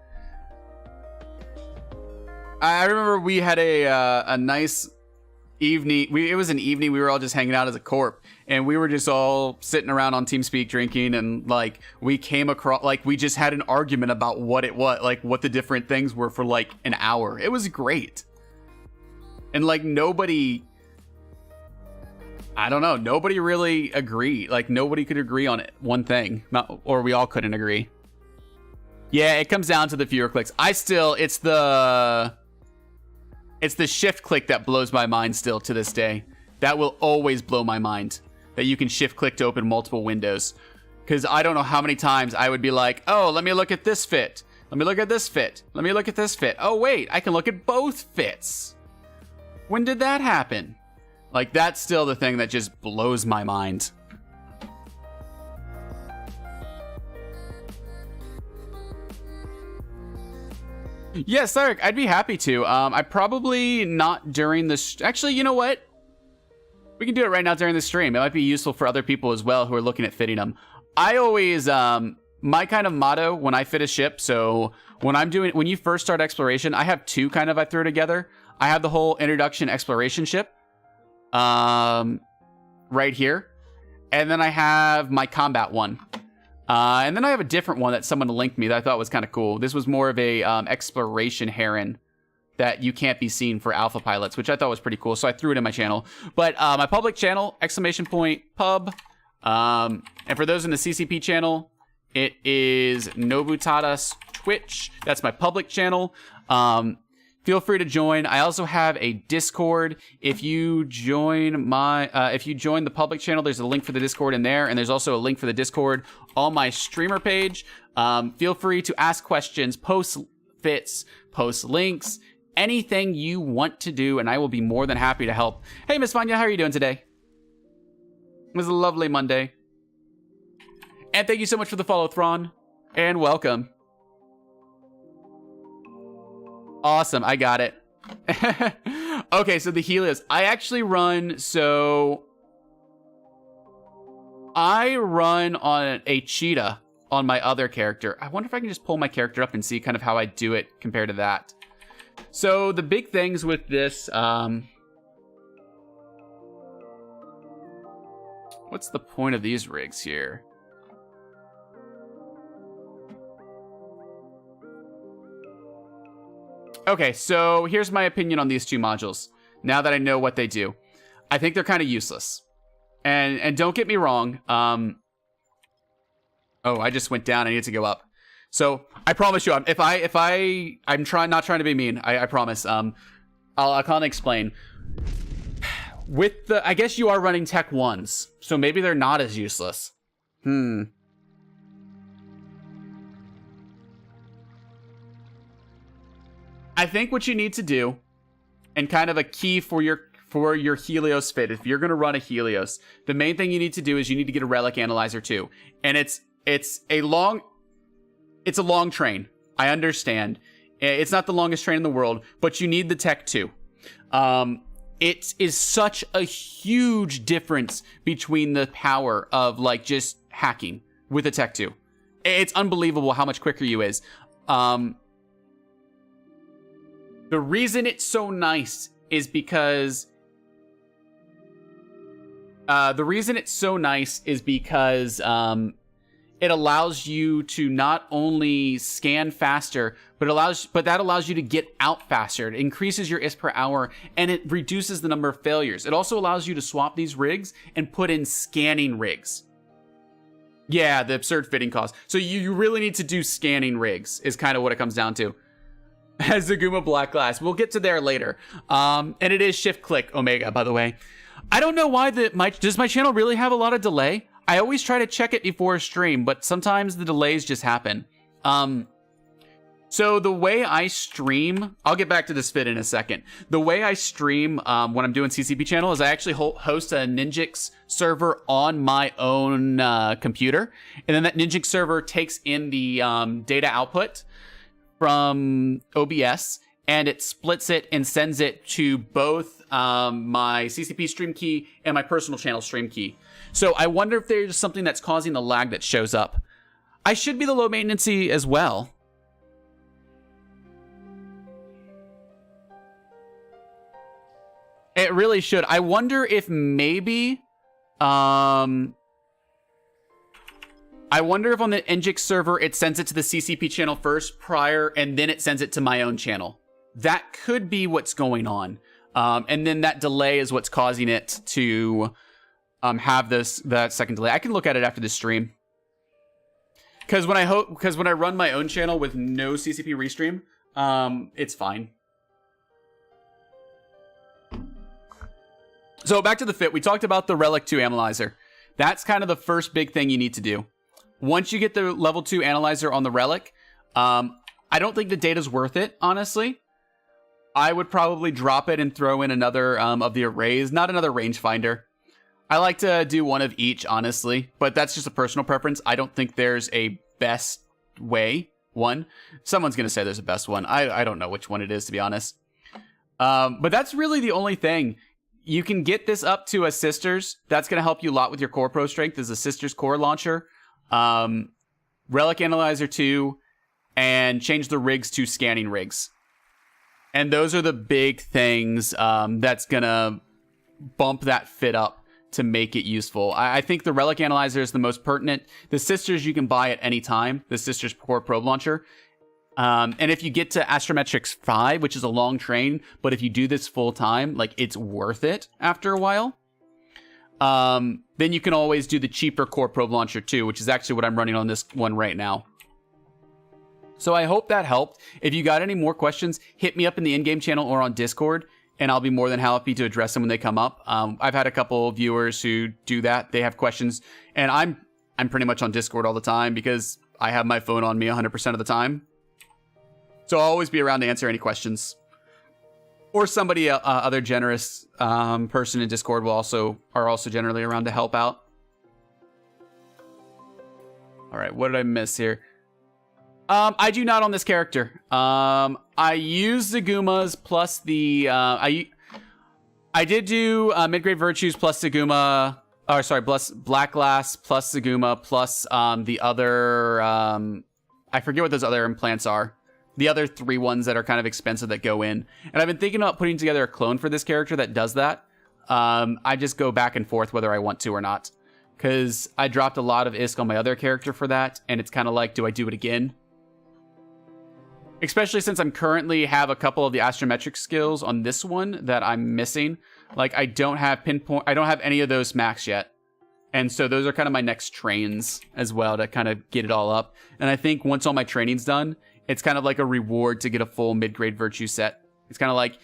I remember we had a nice evening. It was an evening. We were all just hanging out as a corp, and we were just all sitting around on TeamSpeak drinking, and like we came across, like we just had an argument about what the different things were for like an hour. It was great, and like nobody. I don't know. Nobody really agreed. Like nobody could agree on it. One thing, or we all couldn't agree. Yeah, it comes down to the fewer clicks. It's the shift click that blows my mind still to this day. That will always blow my mind. That you can shift click to open multiple windows. Because I don't know how many times I would be like, oh, let me look at this fit. Let me look at this fit. Let me look at this fit. Oh, wait, I can look at both fits. When did that happen? Like, that's still the thing that just blows my mind. Yes, Sarek, I'd be happy to. I probably not during this. Actually, you know what? We can do it right now during the stream. It might be useful for other people as well who are looking at fitting them. I always, my kind of motto when I fit a ship, so when you first start exploration, I have two kind of I throw together. I have the whole introduction exploration ship, right here. And then I have my combat one. And then I have a different one that someone linked me that I thought was kind of cool. This was more of a exploration heron that you can't be seen for alpha pilots, which I thought was pretty cool. So I threw it in my channel. But my public channel, !pub. And for those in the CCP channel, it is Nobutada's Twitch. That's my public channel. Feel free to join. I also have a Discord. If you join the public channel, there's a link for the Discord in there, and there's also a link for the Discord on my streamer page. Feel free to ask questions, post fits, post links, anything you want to do, and I will be more than happy to help. Hey, Miss Vanya, how are you doing today? It was a lovely Monday. And thank you so much for the follow, Thrawn, and welcome. Awesome, I got it. Okay, so the Helios. I actually run, I run on a cheetah on my other character. I wonder if I can just pull my character up and see kind of how I do it compared to that. So the big things with this, what's the point of these rigs here? Okay, so here's my opinion on these two modules. Now that I know what they do, I think they're kind of useless. And don't get me wrong. Oh, I just went down. I need to go up. So I promise you, I'm not trying to be mean. I promise. I'll kind of explain. With I guess you are running Tech 1s, so maybe they're not as useless. I think what you need to do, and kind of a key for your Helios fit, if you're going to run a Helios, the main thing you need to do is you need to get a relic analyzer too. And it's a long train. I understand. It's not the longest train in the world, but you need the Tech 2. It is such a huge difference between the power of like just hacking with a Tech 2. It's unbelievable how much quicker you is. The reason it's so nice is because it allows you to not only scan faster, but that allows you to get out faster. It increases your IS per hour, and it reduces the number of failures. It also allows you to swap these rigs and put in scanning rigs. Yeah, the absurd fitting cost. So you really need to do scanning rigs is kind of what it comes down to. As Zaguma Black Glass. We'll get to there later. And it is shift-click Omega, by the way. I don't know why does my channel really have a lot of delay? I always try to check it before a stream, but sometimes the delays just happen. So the way I stream, I'll get back to this fit in a second. The way I stream when I'm doing CCP channel is I actually host a Ninjix server on my own computer. And then that Ninjix server takes in the data output from OBS, and it splits it and sends it to both my CCP stream key and my personal channel stream key. So I wonder if there's something that's causing the lag that shows up. I should be the low maintenancy as well. It really should. I wonder if maybe I wonder if on the Nginx server, it sends it to the CCP channel first prior, and then it sends it to my own channel. That could be what's going on. And then that delay is what's causing it to have that second delay. I can look at it after the stream. Because when I run my own channel with no CCP restream, it's fine. So back to the fit. We talked about the Relic 2 analyzer. That's kind of the first big thing you need to do. Once you get the level 2 analyzer on the Relic, I don't think the data's worth it, honestly. I would probably drop it and throw in another of the arrays, not another rangefinder. I like to do one of each, honestly, but that's just a personal preference. I don't think there's a best way one. Someone's going to say there's a best one. I don't know which one it is, to be honest. But that's really the only thing. You can get this up to a Sisters. That's going to help you a lot with your core pro strength, is a Sisters core launcher. Relic Analyzer 2, and change the rigs to scanning rigs. And those are the big things that's going to bump that fit up to make it useful. I think the Relic Analyzer is the most pertinent. The Sisters you can buy at any time, the Sisters core probe launcher. And if you get to Astrometrics 5, which is a long train, but if you do this full time, like, it's worth it after a while. Then you can always do the cheaper core probe launcher too, which is actually what I'm running on this one right now. So I hope that helped. If you got any more questions, hit me up in the in-game channel or on Discord, and I'll be more than happy to address them when they come up. I've had a couple of viewers who do that. They have questions, and I'm pretty much on Discord all the time because I have my phone on me 100% of the time. So I'll always be around to answer any questions. Or somebody, other generous person in Discord are also generally around to help out. All right, what did I miss here? I do not on this character. I use Zaguma's plus the I did do mid-grade virtues plus Zaguma. Or sorry, plus Black Glass plus Zaguma plus the other I forget what those other implants are. The other 3 ones that are kind of expensive that go in. And I've been thinking about putting together a clone for this character that does that. I just go back and forth whether I want to or not. Because I dropped a lot of ISK on my other character for that. And it's kind of like, do I do it again? Especially since I'm currently have a couple of the astrometric skills on this one that I'm missing. Like, I don't have pinpoint. I don't have any of those max yet. And so those are kind of my next trains as well to kind of get it all up. And I think once all my training's done, it's kind of like a reward to get a full mid-grade virtue set. It's kind of like,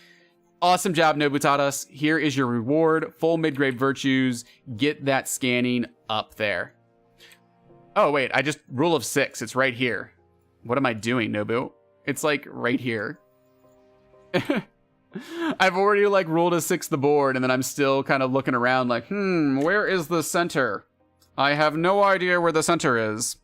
awesome job, Nobutadas. Here is your reward. Full mid-grade virtues. Get that scanning up there. Oh, wait. I just... Rule of 6. It's right here. What am I doing, Nobu? It's like right here. I've already like ruled a 6 the board, and then I'm still kind of looking around like, where is the center? I have no idea where the center is.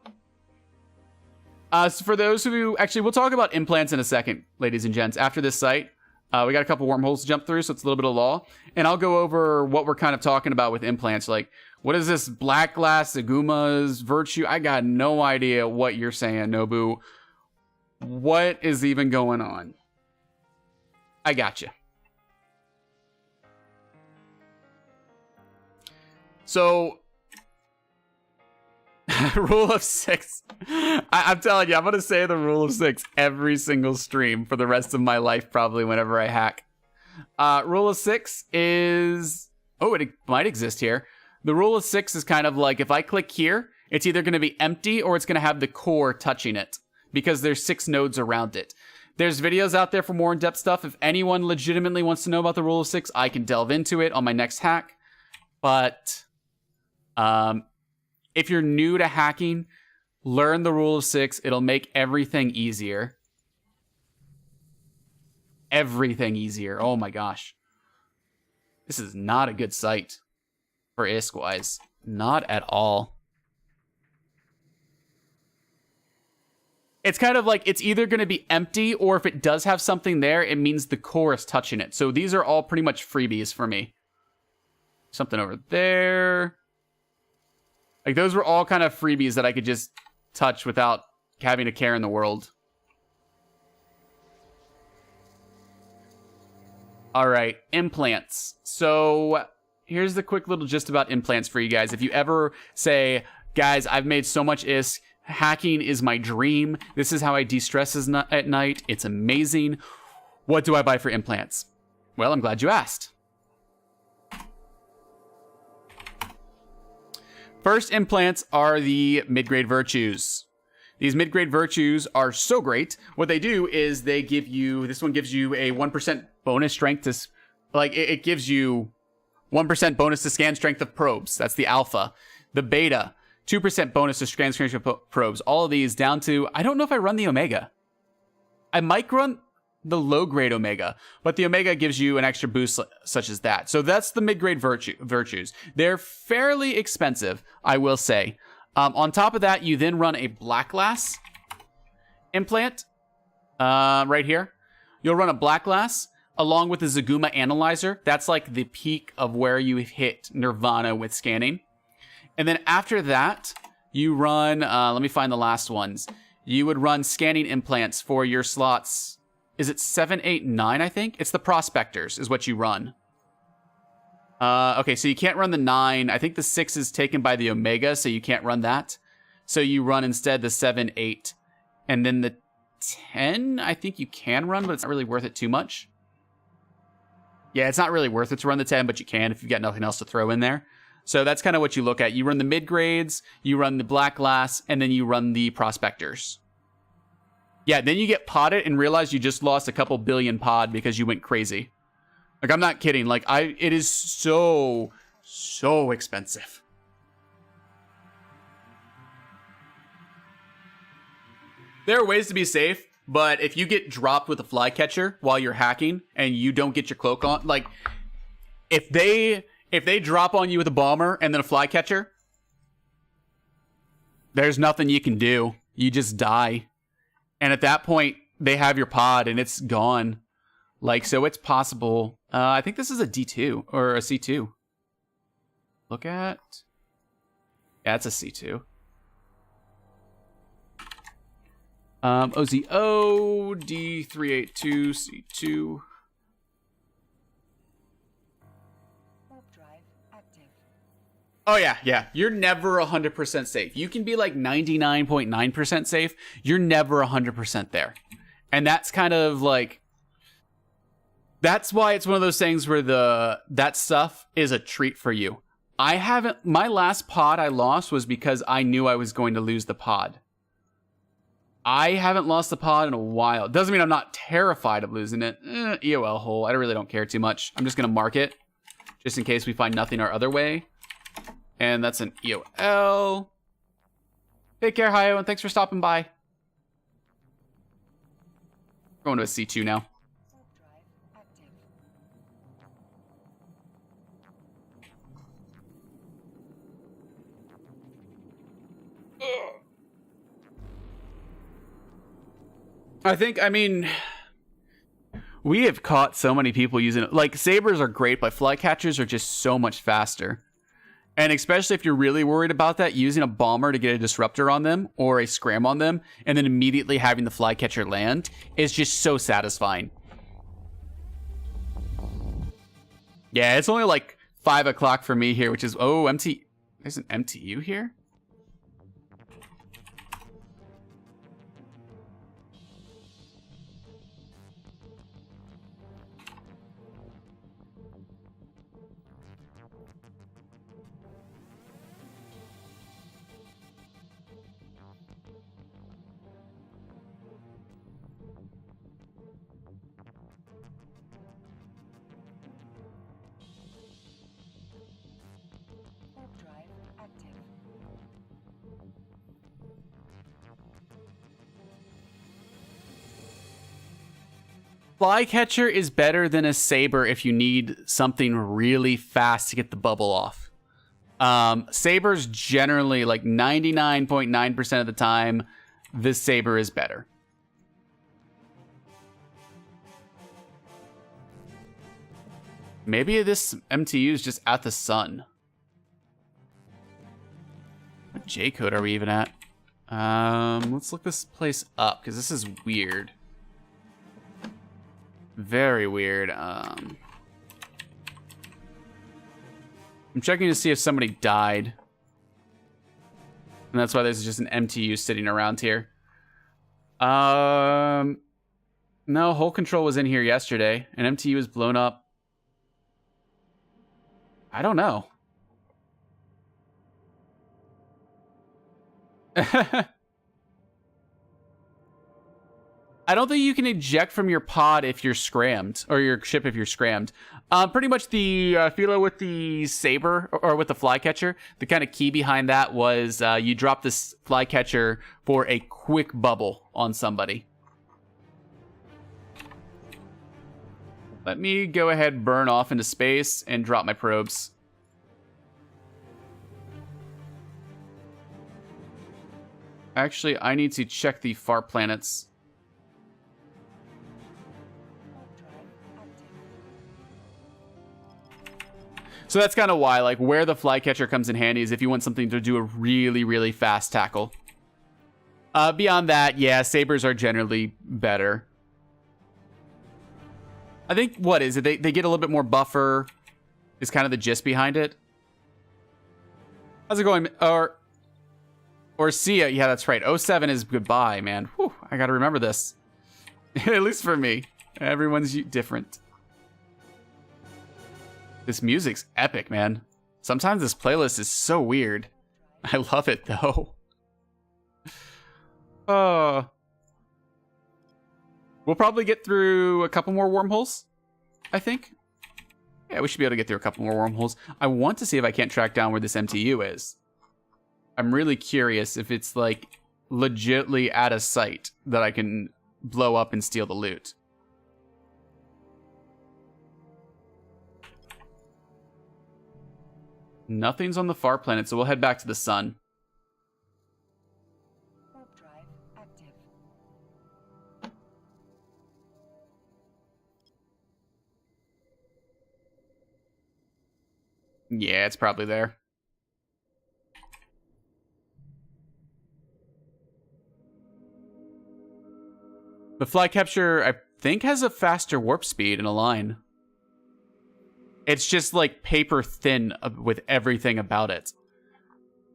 So for those who... Actually, we'll talk about implants in a second, ladies and gents. After this site, we got a couple wormholes to jump through, so it's a little bit of law. And I'll go over what we're kind of talking about with implants. Like, what is this Black Glass, Zaguma's, Virtue? I got no idea what you're saying, Nobu. What is even going on? I got you. So... Rule of 6. I'm telling you, I'm going to say the rule of 6 every single stream for the rest of my life, probably whenever I hack. Rule of 6 is... Oh, it might exist here. The rule of 6 is kind of like, if I click here, it's either going to be empty or it's going to have the core touching it, because there's 6 nodes around it. There's videos out there for more in-depth stuff. If anyone legitimately wants to know about the rule of 6, I can delve into it on my next hack. But... if you're new to hacking, learn the rule of 6. It'll make everything easier. Everything easier. Oh my gosh. This is not a good site for ISK-wise. Not at all. It's kind of like it's either going to be empty, or if it does have something there, it means the core is touching it. So these are all pretty much freebies for me. Something over there. Like, those were all kind of freebies that I could just touch without having a care in the world. All right, implants. So here's the quick little gist about implants for you guys. If you ever say, guys, I've made so much ISK, hacking is my dream. This is how I de-stress at night. It's amazing. What do I buy for implants? Well, I'm glad you asked. First implants are the mid-grade virtues. These mid-grade virtues are so great. What they do is they give you, this one gives you a 1% bonus strength to, like, it gives you 1% bonus to scan strength of probes. That's the alpha. The beta, 2% bonus to scan strength of probes. All of these down to, I don't know if I run the omega. I might run the low-grade omega, but the omega gives you an extra boost such as that. So that's the mid-grade virtues. They're fairly expensive, I will say. On top of that, you then run a Black Glass, implant right here. You'll run a black glass along with the Zaguma analyzer. That's like the peak of where you hit nirvana with scanning. And then after that, you run, let me find the last ones. You would run scanning implants for your slots. Is it 7, 8, 9, I think? It's the prospectors is what you run. Okay, so you can't run the 9. I think the 6 is taken by the Omega, so you can't run that. So you run instead the 7, 8. And then the 10, I think you can run, but it's not really worth it too much. Yeah, it's not really worth it to run the 10, but you can if you've got nothing else to throw in there. So that's kind of what you look at. You run the mid grades, you run the black glass, and then you run the prospectors. Yeah, then you get podded and realize you just lost a couple billion pod because you went crazy. Like, I'm not kidding. Like, it is so expensive. There are ways to be safe, but if you get dropped with a flycatcher while you're hacking and you don't get your cloak on, like, if they drop on you with a bomber and then a flycatcher, there's nothing you can do. You just die. And at that point, they have your pod and it's gone. Like, so it's possible. I think this is a D2 or a C2. Look at. Yeah, it's a C2. OZO, D382, C2. Oh, yeah. You're never 100% safe. You can be like 99.9% safe. You're never 100% there. And that's kind of like... That's why it's one of those things where that stuff is a treat for you. My last pod I lost was because I knew I was going to lose the pod. I haven't lost the pod in a while. It doesn't mean I'm not terrified of losing it. EOL hole. I really don't care too much. I'm just going to mark it just in case we find nothing our other way. And that's an EOL. Take care, Hayo, and thanks for stopping by. Going to a C2 now. I mean, we have caught so many people using it. Like, sabers are great, but flycatchers are just so much faster. And especially if you're really worried about that, using a bomber to get a disruptor on them or a scram on them and then immediately having the flycatcher land is just so satisfying. Yeah, it's only like 5 o'clock for me here, which is... Oh, there's an MTU here? Flycatcher is better than a saber if you need something really fast to get the bubble off. Sabers generally, like 99.9% of the time, this saber is better. Maybe this MTU is just at the sun. What J code are we even at? Let's look this place up because this is weird. Very weird. I'm checking to see if somebody died. And that's why there's just an MTU sitting around here. No, Hull Control was in here yesterday. An MTU was blown up. I don't know. I don't think you can eject from your pod if you're scrammed, or your ship if you're scrammed. Pretty much the Philo with the saber, or with the flycatcher, the kind of key behind that was you drop this flycatcher for a quick bubble on somebody. Let me go ahead, burn off into space, and drop my probes. Actually, I need to check the far planets. So that's kind of why, like, where the flycatcher comes in handy is if you want something to do a really, really fast tackle. Beyond that, yeah, sabers are generally better. I think, what is it? They get a little bit more buffer is kind of the gist behind it. How's it going? Or see ya. Yeah, that's right. 07 is goodbye, man. Whew, I gotta remember this. At least for me. Everyone's different. This music's epic, man. Sometimes this playlist is so weird. I love it, though. We'll probably get through a couple more wormholes, I think. Yeah, we should be able to get through a couple more wormholes. I want to see if I can't track down where this MTU is. I'm really curious if it's, like, legitly at a site that I can blow up and steal the loot. Nothing's on the far planet, so we'll head back to the sun. Warp drive active. Yeah, it's probably there. The flycatcher, I think, has a faster warp speed in a line. It's just like paper thin with everything about it.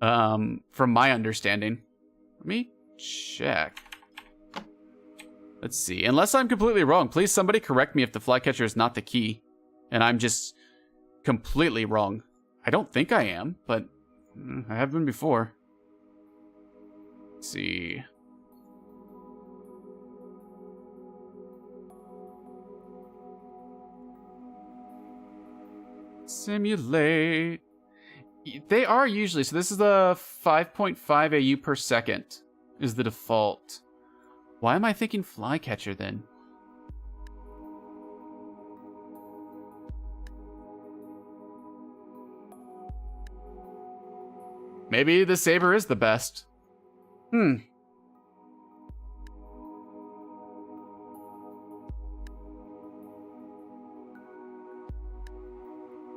From my understanding. Let me check. Let's see. Unless I'm completely wrong, please somebody correct me if the flycatcher is not the key. And I'm just completely wrong. I don't think I am, but I have been before. Let's see. Simulate. They are usually, so this is the 5.5 AU per second is the default. Why am I thinking flycatcher then? Maybe the saber is the best.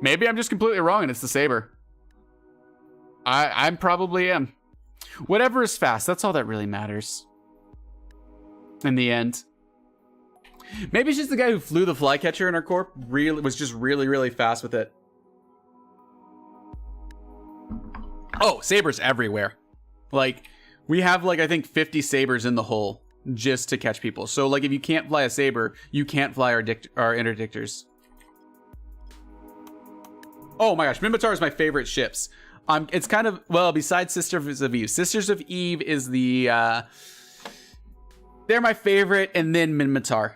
Maybe I'm just completely wrong and it's the saber. I probably am. Whatever is fast, that's all that really matters. In the end. Maybe it's just the guy who flew the flycatcher in our corp was just really fast with it. Oh, sabers everywhere. Like, we have, like, I think 50 sabers in the hole just to catch people. So, like, if you can't fly a saber, you can't fly our interdictors. Oh my gosh, Minmatar is my favorite ships. It's kind of, well, besides Sisters of Eve. Sisters of Eve is the, they're my favorite, and then Minmatar.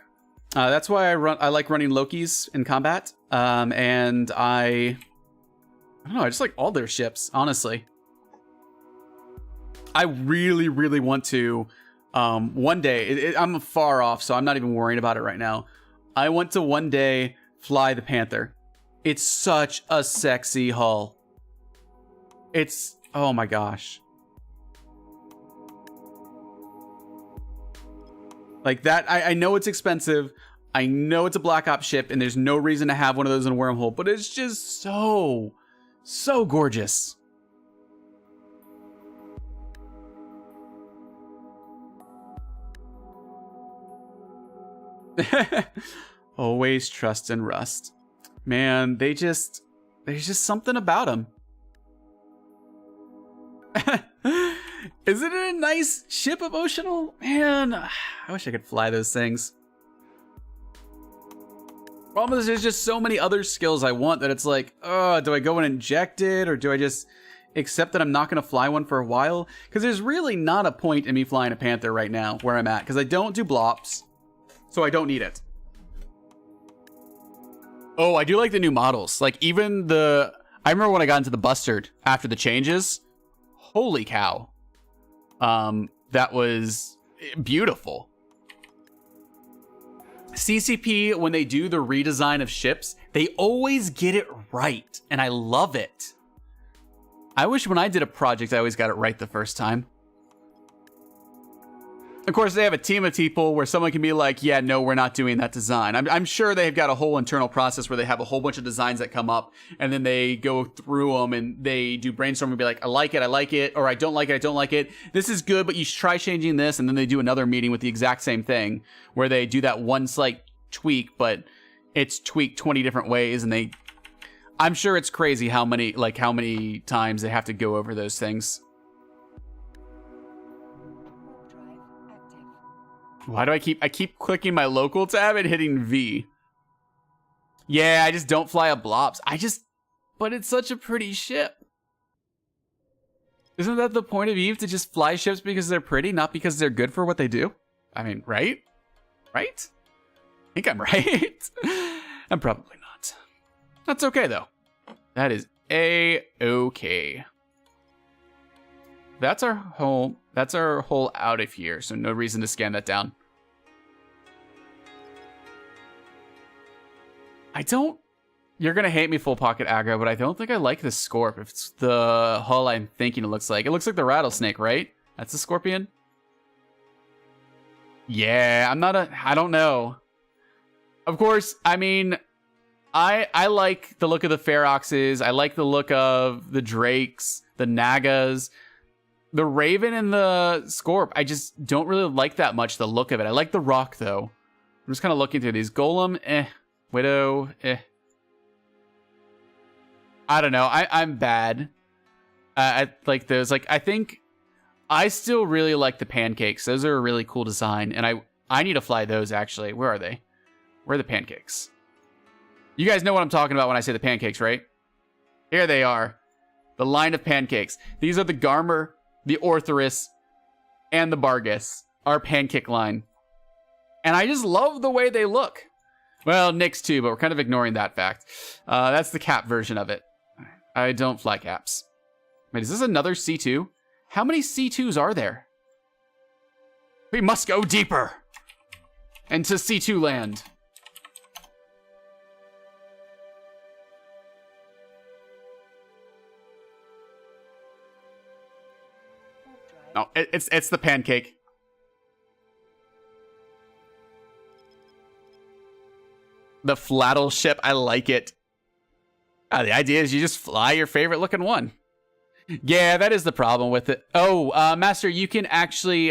That's why I like running Lokis in combat. And I don't know, I just like all their ships, honestly. I really want to, one day, I'm far off, so I'm not even worrying about it right now. I want to one day fly the Panther. It's such a sexy hull. It's, oh my gosh. Like that, I know it's expensive. I know it's a Black Ops ship, and there's no reason to have one of those in Wormhole, but it's just so gorgeous. Always trust in Rust. Man, there's just something about them. Isn't it a nice ship emotional? Man, I wish I could fly those things. Problem is there's just so many other skills I want that it's like, do I go and inject it, or do I just accept that I'm not going to fly one for a while? Because there's really not a point in me flying a Panther right now where I'm at, because I don't do blops, so I don't need it. Oh, I do like the new models. Like, even the... I remember when I got into the Bustard after the changes. Holy cow. That was beautiful. CCP, when they do the redesign of ships, they always get it right, and I love it. I wish when I did a project, I always got it right the first time. Of course, they have a team of people where someone can be like, yeah, no, we're not doing that design. I'm sure they've got a whole internal process where they have a whole bunch of designs that come up, and then they go through them and they do brainstorming and be like, I like it, or I don't like it. This is good, but you should try changing this. And then they do another meeting with the exact same thing where they do that one slight tweak, but it's tweaked 20 different ways. And I'm sure it's crazy how many times they have to go over those things. Why do I keep clicking my local tab and hitting V? Yeah, I just don't fly a Blops. But it's such a pretty ship. Isn't that the point of Eve, to just fly ships because they're pretty, not because they're good for what they do? I mean, right? Right? I think I'm right. I'm probably not. That's okay, though. That is A-okay. That's our home. That's our hole out of here, so no reason to scan that down. You're gonna hate me, full pocket aggro, but I don't think I like the Scorp. If it's the hull I'm thinking it looks like. It looks like the rattlesnake, right? That's the Scorpion? Yeah, I don't know. Of course, I mean, I like the look of the Feroxes. I like the look of the Drakes, the Nagas. The Raven and the Scorp, I just don't really like that much, the look of it. I like the rock, though. I'm just kind of looking through these. Golem, Widow, I don't know. I'm bad. I like those. Like, I think I still really like the pancakes. Those are a really cool design, and I need to fly those, actually. Where are they? Where are the pancakes? You guys know what I'm talking about when I say the pancakes, right? Here they are. The line of pancakes. These are the Garmer, the Orthoris, and the Bargus, our pancake line. And I just love the way they look. Well, Nyx too, but we're kind of ignoring that fact. That's the cap version of it. I don't fly caps. Wait, is this another C2? How many C2s are there? We must go deeper into C2 land. No, it's the pancake. The flattle ship, I like it. The idea is you just fly your favorite looking one. Yeah, that is the problem with it. Oh, Master, you can actually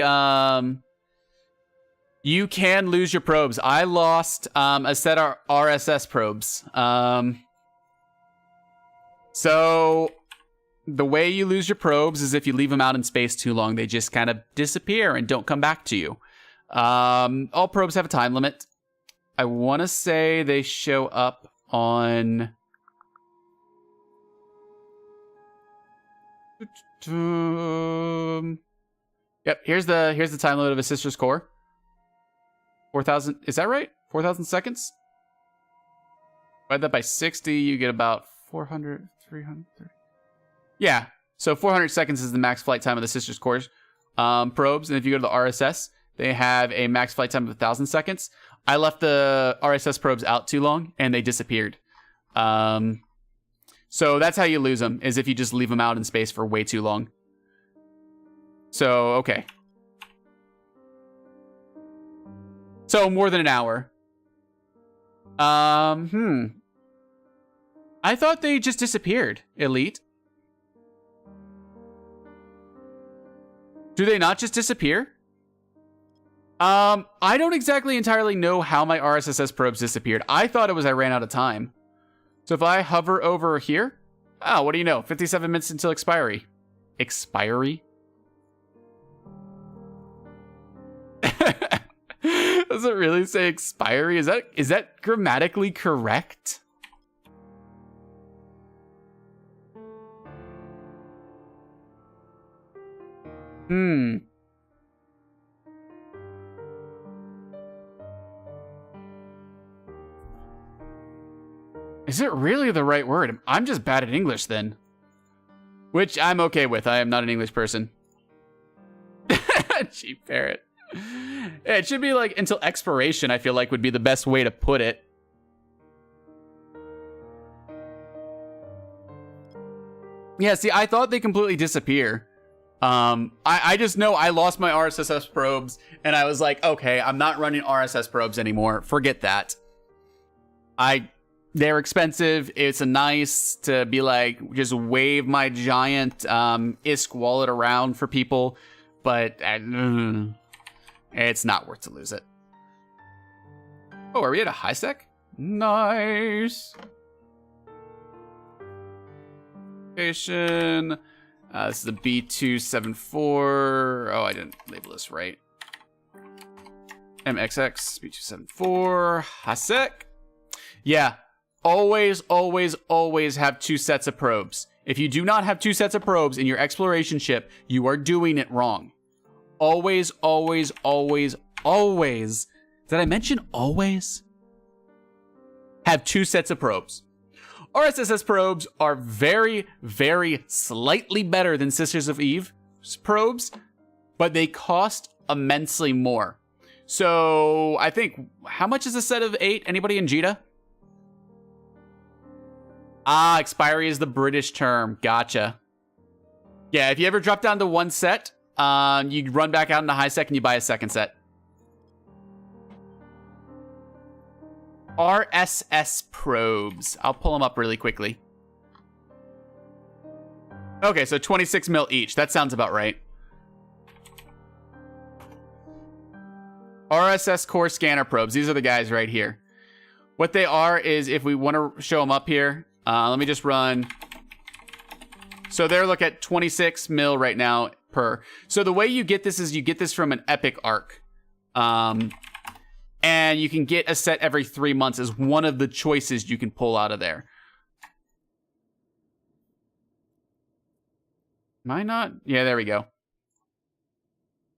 you can lose your probes. I lost a set of RSS probes. So the way you lose your probes is if you leave them out in space too long, they just kind of disappear and don't come back to you. All probes have a time limit. I want to say they show up on... Yep, here's the time limit of a sister's core. 4,000, is that right? 4,000 seconds? Divide that by 60, you get about 400, 330. Yeah, so 400 seconds is the max flight time of the sister's core probes. And if you go to the RSS, they have a max flight time of 1,000 seconds. I left the RSS probes out too long, and they disappeared. So that's how you lose them, is if you just leave them out in space for way too long. So, okay. So, more than an hour. I thought they just disappeared, Elite. Do they not just disappear? I don't exactly entirely know how my RSS probes disappeared. I thought it was I ran out of time. So if I hover over here, what do you know? 57 minutes until expiry. Expiry? Does it really say expiry? Is that grammatically correct? Is it really the right word? I'm just bad at English then. Which I'm okay with. I am not an English person. Cheap parrot. Yeah, it should be like until expiration, I feel like would be the best way to put it. Yeah, see, I thought they completely disappear. I just know I lost my RSS probes, and I was like, okay, I'm not running RSS probes anymore. Forget that. They're expensive. It's a nice to be like, just wave my giant ISK wallet around for people, but it's not worth to lose it. Oh, are we at a high sec? Nice. Location. This is the B274. Oh, I didn't label this right. MXX B274. High sec. Yeah. Always, always, always have 2 sets of probes. If you do not have 2 sets of probes in your exploration ship, you are doing it wrong. Always, always, always, always. Did I mention always? Have 2 sets of probes. RSS probes are very, very slightly better than Sisters of Eve probes, but they cost immensely more. So I think, how much is a set of 8? Anybody in Jita? Ah, expiry is the British term. Gotcha. Yeah, if you ever drop down to 1 set, you run back out into high sec and you buy a second set. RSS probes. I'll pull them up really quickly. Okay, so 26 mil each. That sounds about right. RSS core scanner probes. These are the guys right here. What they are is, if we want to show them up here, let me just run. So they're look at 26 mil right now per. So the way you get this is you get this from an epic arc. And you can get a set every 3 months as one of the choices you can pull out of there. Am I not? Yeah, there we go.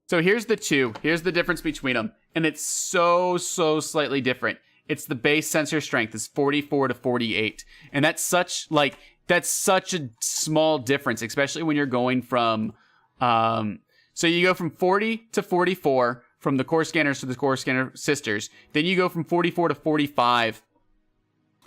So here's the 2. Here's the difference between them. And it's so slightly different. It's the base sensor strength is 44 to 48. And that's such a small difference, especially when you're going from, so you go from 40 to 44 from the core scanners to the core scanner sisters. Then you go from 44 to 45.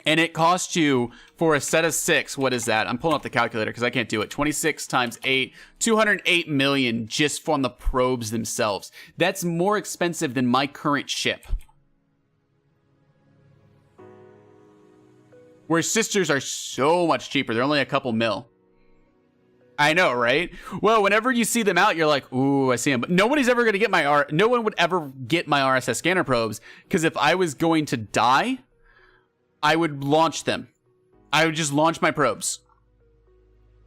And it costs you, for a set of 6, what is that? I'm pulling up the calculator because I can't do it. 26 times 8, 208 million just from the probes themselves. That's more expensive than my current ship. Where sisters are so much cheaper. They're only a couple mil. I know, right? Well, whenever you see them out, you're like, ooh, I see them. But nobody's ever going to get no one would ever get my RSS scanner probes, because if I was going to die, I would launch them. I would just launch my probes.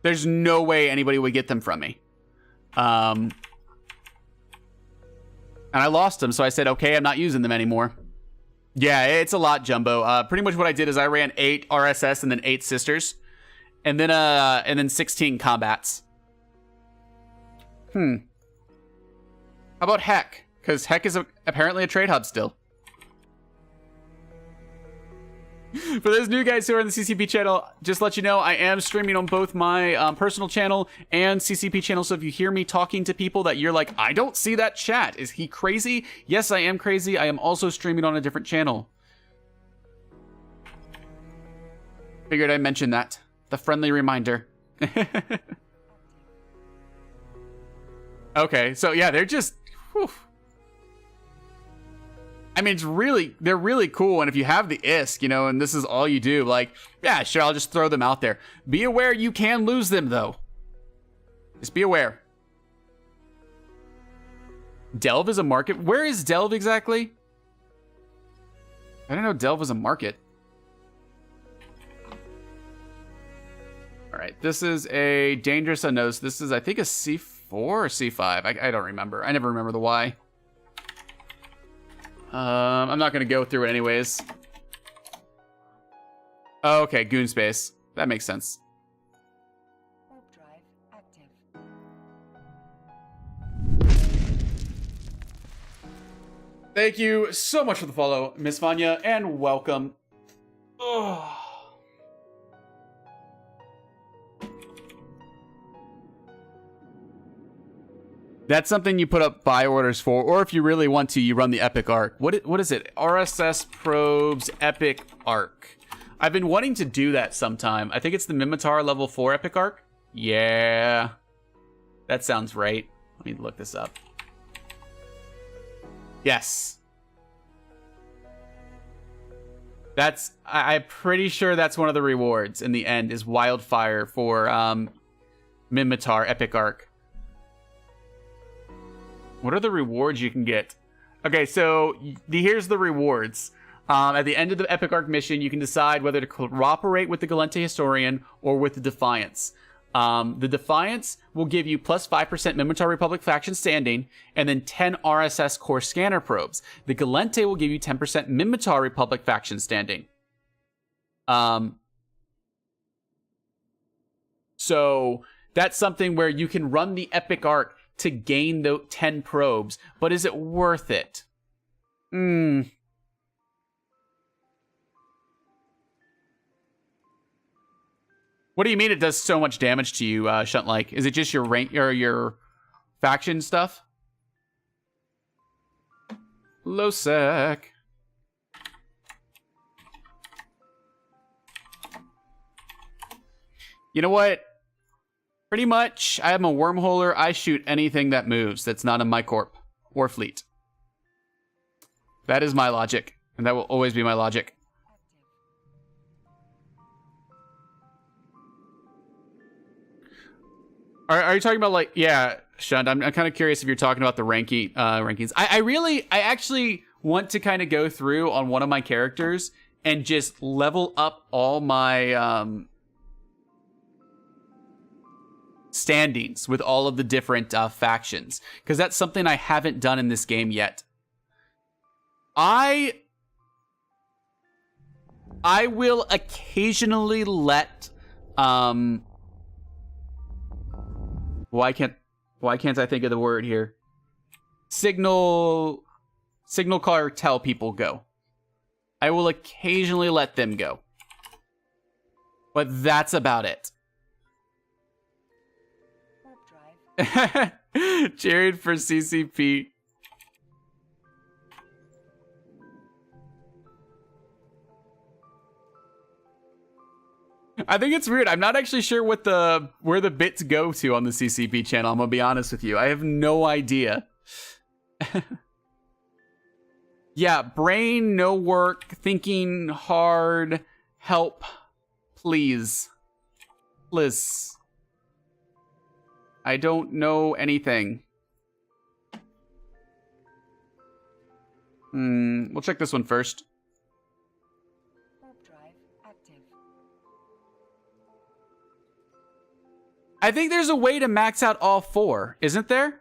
There's no way anybody would get them from me. And I lost them, so I said, okay, I'm not using them anymore. Yeah, it's a lot, Jumbo. Pretty much what I did is I ran 8 RSS and then 8 sisters. And then 16 combats. How about Heck? Because Heck is apparently a trade hub still. For those new guys who are in the CCP channel, just let you know, I am streaming on both my personal channel and CCP channel. So if you hear me talking to people that you're like, I don't see that chat. Is he crazy? Yes, I am crazy. I am also streaming on a different channel. Figured I'd mention that. The friendly reminder. Okay, so yeah, they're just... Whew. I mean, they're really cool, and if you have the ISK, you know, and this is all you do, like, yeah, sure, I'll just throw them out there. Be aware you can lose them, though. Just be aware. Delve is a market? Where is Delve exactly? I didn't know Delve was a market. All right, this is a dangerous unknown. This is, I think, a C4 or C5. I don't remember. I never remember the Y. I'm not going to go through it anyways. Oh, okay, Goon Space. That makes sense. Warp drive active. Thank you so much for the follow, Miss Vanya, and welcome. Oh. That's something you put up buy orders for, or if you really want to, you run the Epic Arc. What is it? RSS Probes Epic Arc. I've been wanting to do that sometime. I think it's the Mimitar level 4 Epic Arc. Yeah. That sounds right. Let me look this up. Yes. I'm pretty sure that's one of the rewards in the end is Wildfire for Minmatar Epic Arc. What are the rewards you can get? Okay, so here's the rewards. At the end of the Epic Arc mission, you can decide whether to cooperate with the Galente Historian or with the Defiance. The Defiance will give you plus 5% Minmatar Republic faction standing, and then 10 RSS core scanner probes. The Galente will give you 10% Minmatar Republic faction standing. So that's something where you can run the Epic Arc to gain the 10 probes, but is it worth it? What do you mean it does so much damage to you, Shunt-like? Is it just your rank or your faction stuff? Low sec. You know what? Pretty much, I am a wormholer. I shoot anything that moves that's not in my corp or fleet. That is my logic, and that will always be my logic. Are you talking about, like, yeah, Shunt, I'm kind of curious if you're talking about the rankings. I actually want to kind of go through on one of my characters and just level up all my standings with all of the different factions, because that's something I haven't done in this game yet. I will occasionally let why can't I think of the word here? Signal cartel people go. I will occasionally let them go. But that's about it. Jared for CCP. I think it's weird. I'm not actually sure where the bits go to on the CCP channel. I'm gonna be honest with you. I have no idea. Yeah, brain, no work, thinking hard, help, please. Please. I don't know anything. We'll check this one first. I think there's a way to max out all 4, isn't there?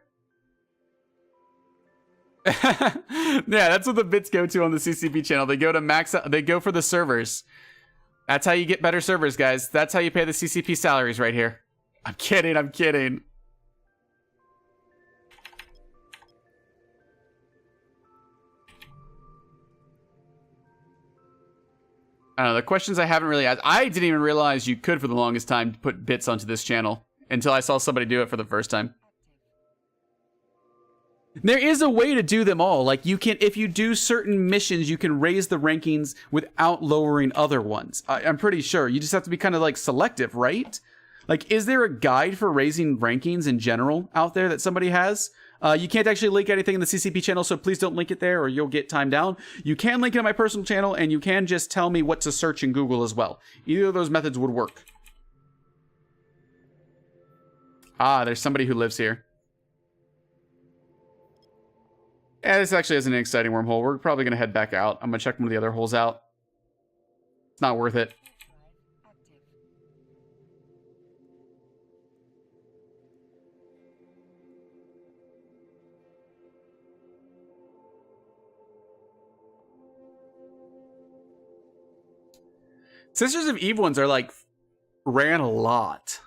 Yeah, that's what the bits go to on the CCP channel. They go to max out, they go for the servers. That's how you get better servers, guys. That's how you pay the CCP salaries right here. I'm kidding, I'm kidding. I don't know, the questions I haven't really asked. I didn't even realize you could for the longest time put bits onto this channel until I saw somebody do it for the first time. There is a way to do them all. Like, you can, if you do certain missions, you can raise the rankings without lowering other ones. I'm pretty sure. You just have to be kind of like selective, right? Like, is there a guide for raising rankings in general out there that somebody has? You can't actually link anything in the CCP channel, so please don't link it there or you'll get timed down. You can link it on my personal channel, and you can just tell me what to search in Google as well. Either of those methods would work. Ah, there's somebody who lives here. Yeah, this actually isn't an exciting wormhole. We're probably going to head back out. I'm going to check one of the other holes out. It's not worth it. Sisters of Eve ones are like ran a lot.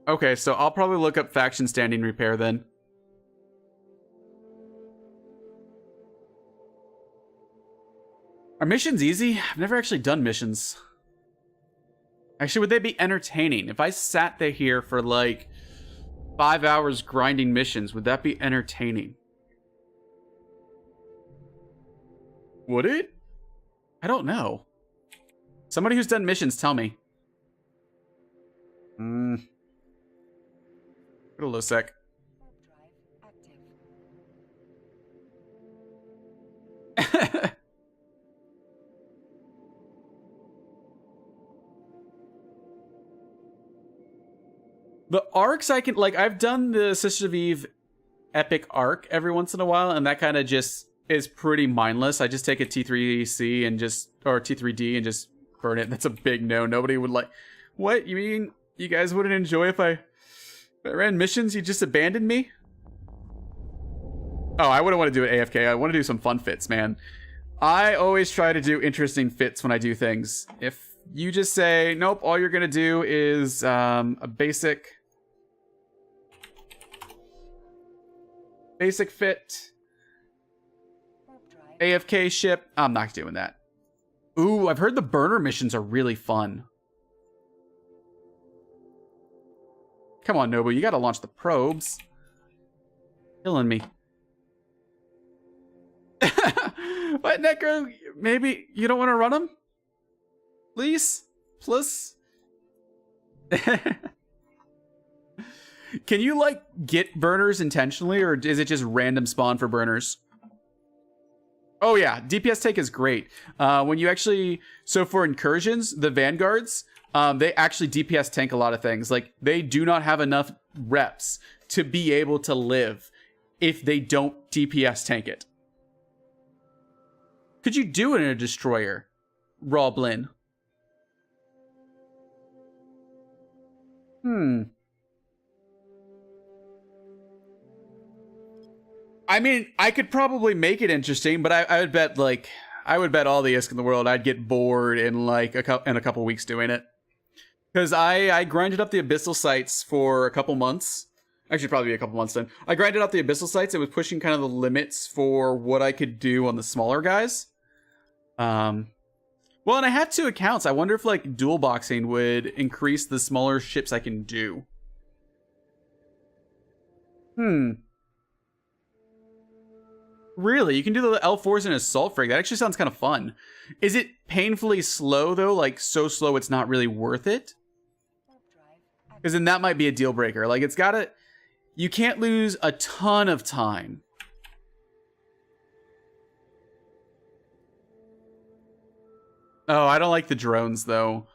Okay, so I'll probably look up faction standing repair then. Are missions easy? I've never actually done missions. Actually, would they be entertaining? If I sat there here for like 5 hours grinding missions, would that be entertaining? Would it? I don't know. Somebody who's done missions, tell me. Put a low sec. Warp drive active. The arcs I can, like, I've done the Sisters of Eve epic arc every once in a while, and that kind of just is pretty mindless. I just take a T3C and just, or T3D and just burn it. That's a big no. Nobody would like, what? You mean you guys wouldn't enjoy if I ran missions? You just abandoned me? Oh, I wouldn't want to do it AFK. I want to do some fun fits, man. I always try to do interesting fits when I do things. If you just say, nope, all you're going to do is a basic fit, AFK ship, I'm not doing that. Ooh, I've heard the burner missions are really fun. Come on, Nobu, you gotta launch the probes. Killing me. What, Necro? Maybe you don't want to run them? Please? Plus? Can you, like, get burners intentionally, or is it just random spawn for burners? Oh, yeah. DPS take is great. When you actually... So, for incursions, the Vanguards, they actually DPS tank a lot of things. Like, they do not have enough reps to be able to live if they don't DPS tank it. Could you do it in a Destroyer, Roblin? I mean, I could probably make it interesting, but I would bet, like, I would bet all the ISK in the world I'd get bored in, like, a couple weeks doing it. Because I grinded up the Abyssal sites for a couple months. Actually, probably a couple months then. I grinded up the Abyssal sites. It was pushing kind of the limits for what I could do on the smaller guys. Well, and I have 2 accounts. I wonder if, like, dual boxing would increase the smaller ships I can do. Really? You can do the L4s in Assault Frig. That actually sounds kind of fun. Is it painfully slow, though? Like, so slow it's not really worth it? Because then that might be a deal breaker. Like, it's gotta... You can't lose a ton of time. Oh, I don't like the drones, though.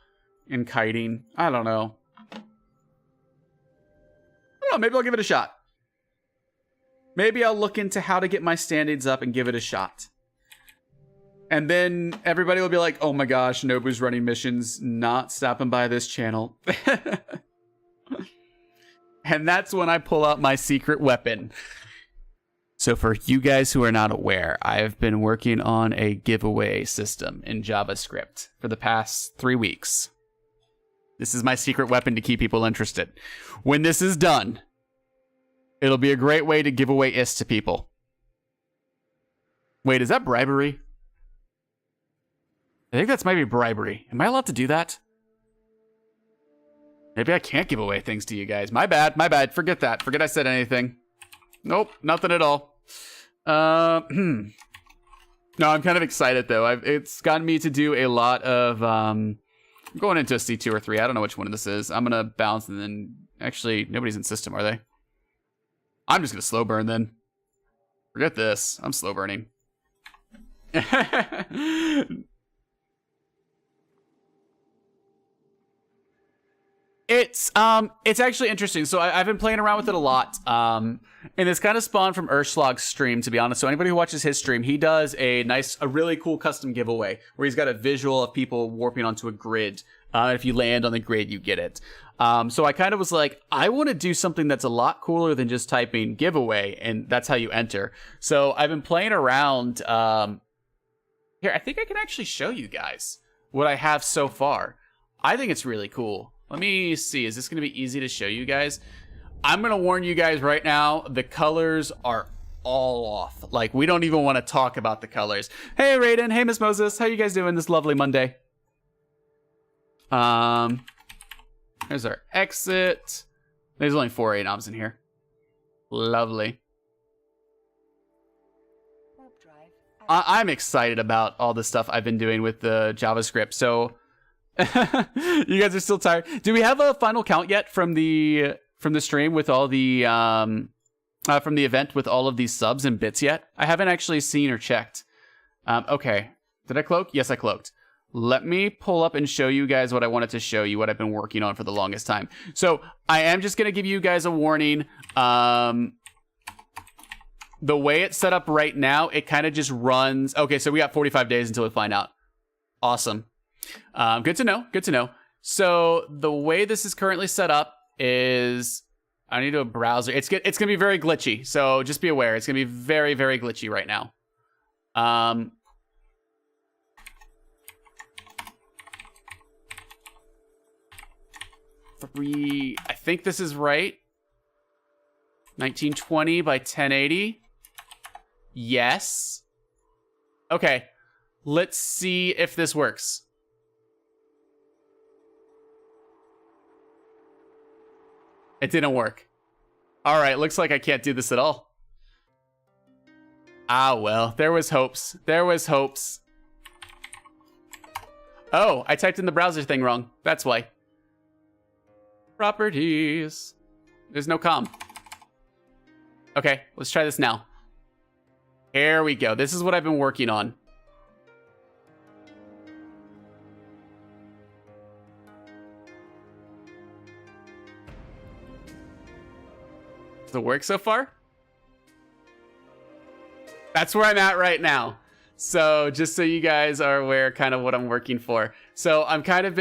And kiting. I don't know. Maybe I'll give it a shot. Maybe I'll look into how to get my standings up and give it a shot. And then everybody will be like, oh my gosh, Nobu's running missions, not stopping by this channel. And that's when I pull out my secret weapon. So for you guys who are not aware, I've been working on a giveaway system in JavaScript for the past 3 weeks. This is my secret weapon to keep people interested. When this is done, it'll be a great way to give away IS to people. Wait, is that bribery? I think that's maybe bribery. Am I allowed to do that? Maybe I can't give away things to you guys. My bad, my bad. Forget that. Forget I said anything. Nope, nothing at all. No, I'm kind of excited, though. It's gotten me to do a lot of... I'm going into a C2 or 3. I don't know which one this is. I'm going to bounce and then... Actually, nobody's in system, are they? I'm just going to slow burn, then. Forget this. I'm slow burning. It's actually interesting. So I've been playing around with it a lot. And it's kind of spawned from Urschlag's stream, to be honest. So anybody who watches his stream, he does a really cool custom giveaway where he's got a visual of people warping onto a grid. If you land on the grid, you get it. So I kind of was like, I want to do something that's a lot cooler than just typing giveaway, and that's how you enter. So I've been playing around. Here, I think I can actually show you guys what I have so far. I think it's really cool. Let me see. Is this going to be easy to show you guys? I'm going to warn you guys right now. The colors are all off. Like, we don't even want to talk about the colors. Hey, Raiden. Hey, Miss Moses. How you guys doing this lovely Monday? There's our exit. There's only 4 ANOMs in here. Lovely. I'm excited about all the stuff I've been doing with the JavaScript. So you guys are still tired. Do we have a final count yet from the from the stream with all the from the event with all of these subs and bits yet. I haven't actually seen or checked. Okay, did I cloak? Yes, I cloaked. Let me pull up and show you guys what I wanted to show you, what I've been working on for the longest time. So I am just going to give you guys a warning. The way it's set up right now, it kind of just runs. Okay, so we got 45 days until we find out. Awesome. Good to know. Good to know. So the way this is currently set up is I need a browser. It's going to be very glitchy. So just be aware. It's going to be very, very glitchy right now. I think this is right. 1920 by 1080. Yes. Okay. Let's see if this works. It didn't work. All right, looks like I can't do this at all. Ah, well, there was hopes. There was hopes. Oh, I typed in the browser thing wrong. That's why. Properties. There's no com. Okay, let's try this now. Here we go. This is what I've been working on. Does it work so far? That's where I'm at right now. So just so you guys are aware kind of what I'm working for. So I'm kind of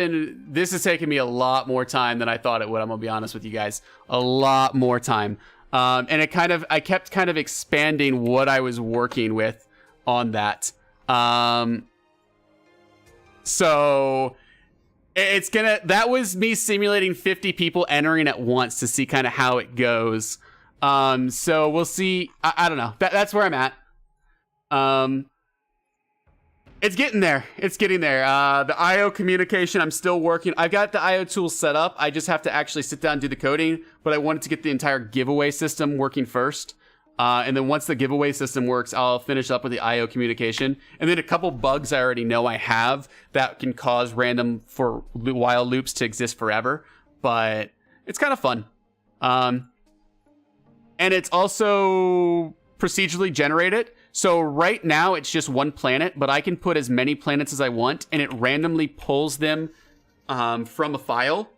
this has taken me a lot more time than I thought it would. I'm gonna be honest with you guys. A lot more time. And I kept kind of expanding what I was working with on that. So that was me simulating 50 people entering at once to see kind of how it goes. So we'll see. I don't know. That's where I'm at. It's getting there. It's getting there. The IO communication, I'm still working. I've got the IO tool set up. I just have to actually sit down and do the coding, but I wanted to get the entire giveaway system working first. And then once the giveaway system works, I'll finish up with the IO communication. And then a couple bugs I already know I have that can cause random for while loops to exist forever. But it's kind of fun. And it's also procedurally generated. So right now it's just one planet, but I can put as many planets as I want, and it randomly pulls them from a file.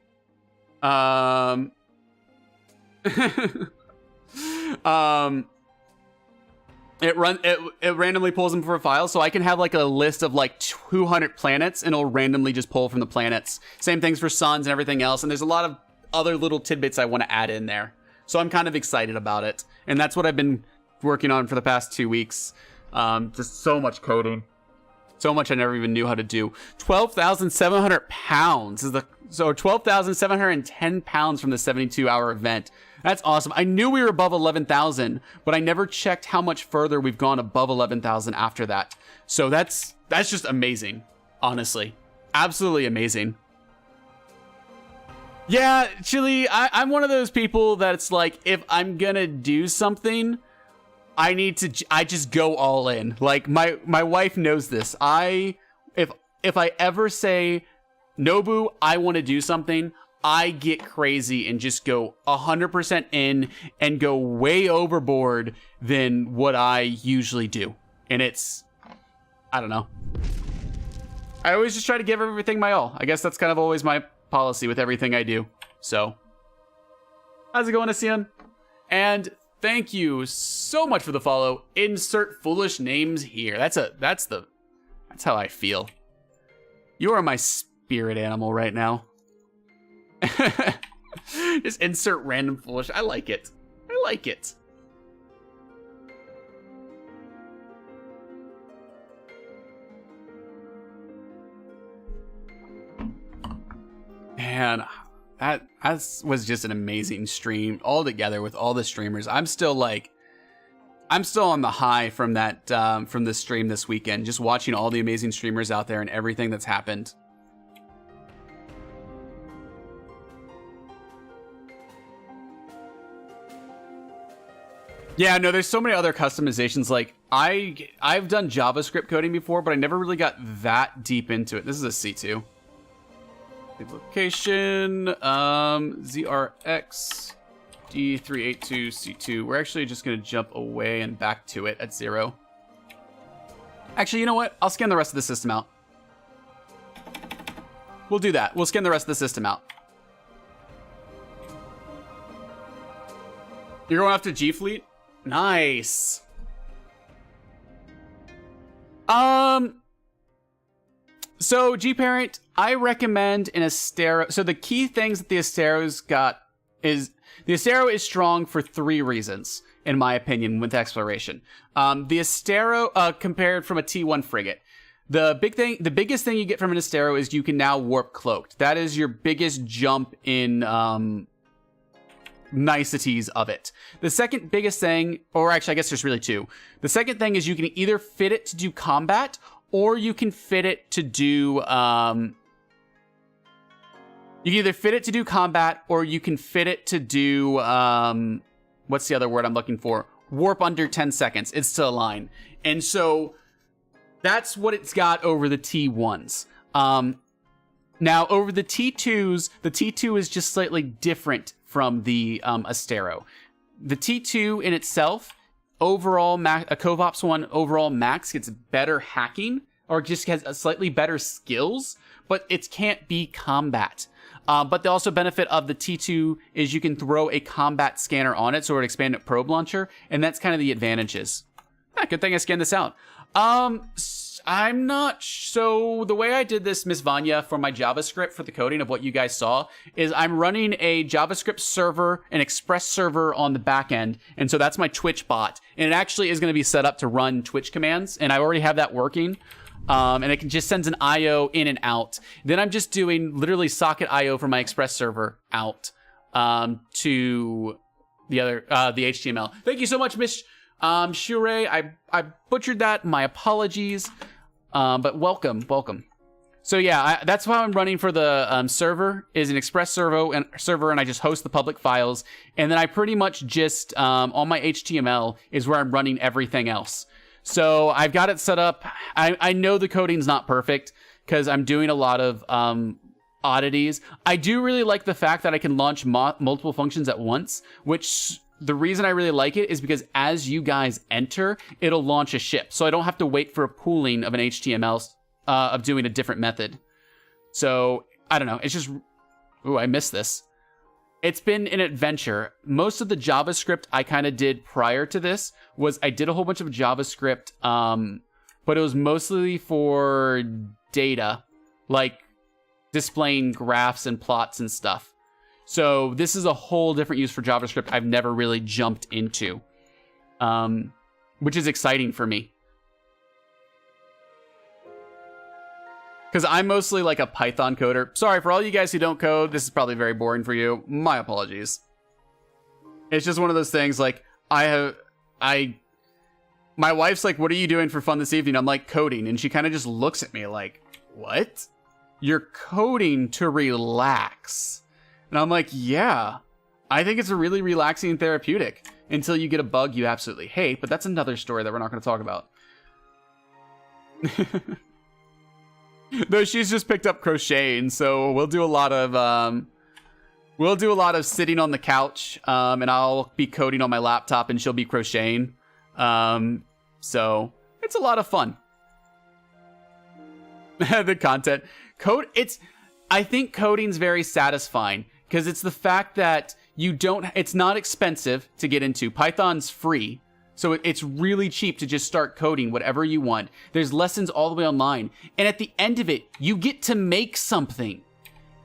It randomly pulls them from a file, so I can have like a list of like 200 planets, and it'll randomly just pull from the planets. Same things for suns and everything else, and there's a lot of other little tidbits I want to add in there. So I'm kind of excited about it, and that's what I've been working on for the past 2 weeks. Just so much coding, so much I never even knew how to do. 12,700 pounds is so 12,710 pounds from the 72-hour event. That's awesome. I knew we were above 11,000, but I never checked how much further we've gone above 11,000 after that. So that's just amazing, honestly, absolutely amazing. Yeah, Chili, I'm one of those people that's like, if I'm gonna do something, I just go all in. Like my wife knows this. If I ever say, Nobu, I want to do something, I get crazy and just go 100% in and go way overboard than what I usually do. And I don't know. I always just try to give everything my all. I guess that's kind of always my policy with everything I do. So, how's it going, Asian? And thank you so much for the follow. Insert foolish names here. That's how I feel. You are my spirit animal right now. Just insert random foolish. I like it. I like it. Man, that was just an amazing stream all together with all the streamers. I'm still on the high from that from the stream this weekend, just watching all the amazing streamers out there and everything that's happened. Yeah, no, there's so many other customizations. Like I've done JavaScript coding before, but I never really got that deep into it. This is a C2. Location, ZRX D382C2. We're actually just going to jump away and back to it at 0. Actually, you know what? I'll scan the rest of the system out. We'll do that. We'll scan the rest of the system out. You're going after G Fleet? Nice. So G Parent, I recommend an Astero. So the key things that the Astero's got is the Astero is strong for 3 reasons, in my opinion, with exploration. The Astero, compared from a T1 frigate, the biggest thing you get from an Astero is you can now warp cloaked. That is your biggest jump in niceties of it. The second biggest thing, or actually I guess there's really 2. The second thing is you can either fit it to do combat, or you can fit it to do you can either fit it to do combat, or you can fit it to do what's the other word I'm looking for? Warp under 10 seconds. It's to align. And so that's what it's got over the T1s. Now over the T2s, the T2 is just slightly different from the Astero. The T2 in itself, overall, a Covops one overall max gets better hacking, or just has a slightly better skills, but it can't be combat. But the also benefit of the T2 is you can throw a combat scanner on it, so it expanded probe launcher, and that's kind of the advantages. Good thing I scanned this out. I'm not so the way I did this, Miss Vanya, for my JavaScript for the coding of what you guys saw is I'm running a JavaScript server, an Express server on the back end, and so that's my Twitch bot, and it actually is going to be set up to run Twitch commands, and I already have that working. And it just sends an IO in and out. Then I'm just doing literally socket IO from my Express server out to the other the HTML. Thank you so much, Miss Shure. I butchered that. My apologies. But welcome. So yeah, that's how I'm running for the server is an Express server, and I just host the public files, and then I pretty much just on my HTML is where I'm running everything else. So I've got it set up. I know the coding's not perfect because I'm doing a lot of oddities. I do really like the fact that I can launch multiple functions at once, which the reason I really like it is because as you guys enter, it'll launch a ship. So I don't have to wait for a pooling of an HTML of doing a different method. So I don't know. It's just, ooh, I missed this. It's been an adventure. Most of the JavaScript I kind of did prior to this was I did a whole bunch of JavaScript, but it was mostly for data, like displaying graphs and plots and stuff. So this is a whole different use for JavaScript I've never really jumped into, which is exciting for me. Because I'm mostly like a Python coder. Sorry, for all you guys who don't code, this is probably very boring for you. My apologies. It's just one of those things, like, my wife's like, what are you doing for fun this evening? I'm like, coding. And she kind of just looks at me like, what? You're coding to relax. And I'm like, yeah, I think it's a really relaxing therapeutic until you get a bug you absolutely hate. But that's another story that we're not going to talk about. Though she's just picked up crocheting, so we'll do a lot of sitting on the couch, and I'll be coding on my laptop, and she'll be crocheting. So it's a lot of fun. The content I think coding's very satisfying because it's the fact that it's not expensive to get into. Python's free. So it's really cheap to just start coding whatever you want. There's lessons all the way online. And at the end of it, you get to make something.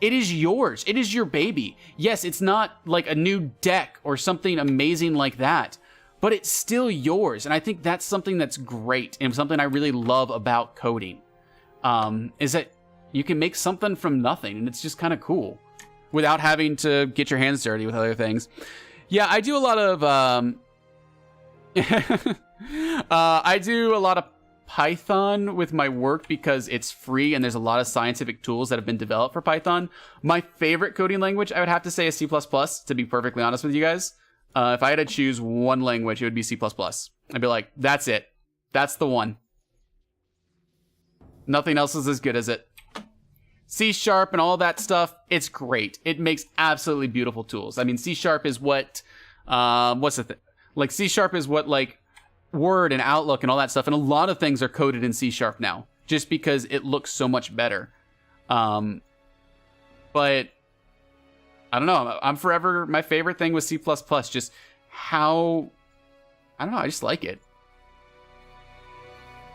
It is yours. It is your baby. Yes, it's not like a new deck or something amazing like that, but it's still yours. And I think that's something that's great and something I really love about coding, is that you can make something from nothing, and it's just kind of cool without having to get your hands dirty with other things. Yeah, I do a lot of... I do a lot of Python with my work because it's free and there's a lot of scientific tools that have been developed for Python. My favorite coding language, I would have to say, is C++, to be perfectly honest with you guys. If I had to choose one language, it would be C++. I'd be like, that's it. That's the one. Nothing else is as good as it. C# and all that stuff, it's great. It makes absolutely beautiful tools. I mean, C# is what What's the thing? Like C# is what like Word and Outlook and all that stuff, and a lot of things are coded in C# now, just because it looks so much better. But I don't know. I'm forever. My favorite thing was C++. Just how, I don't know. I just like it.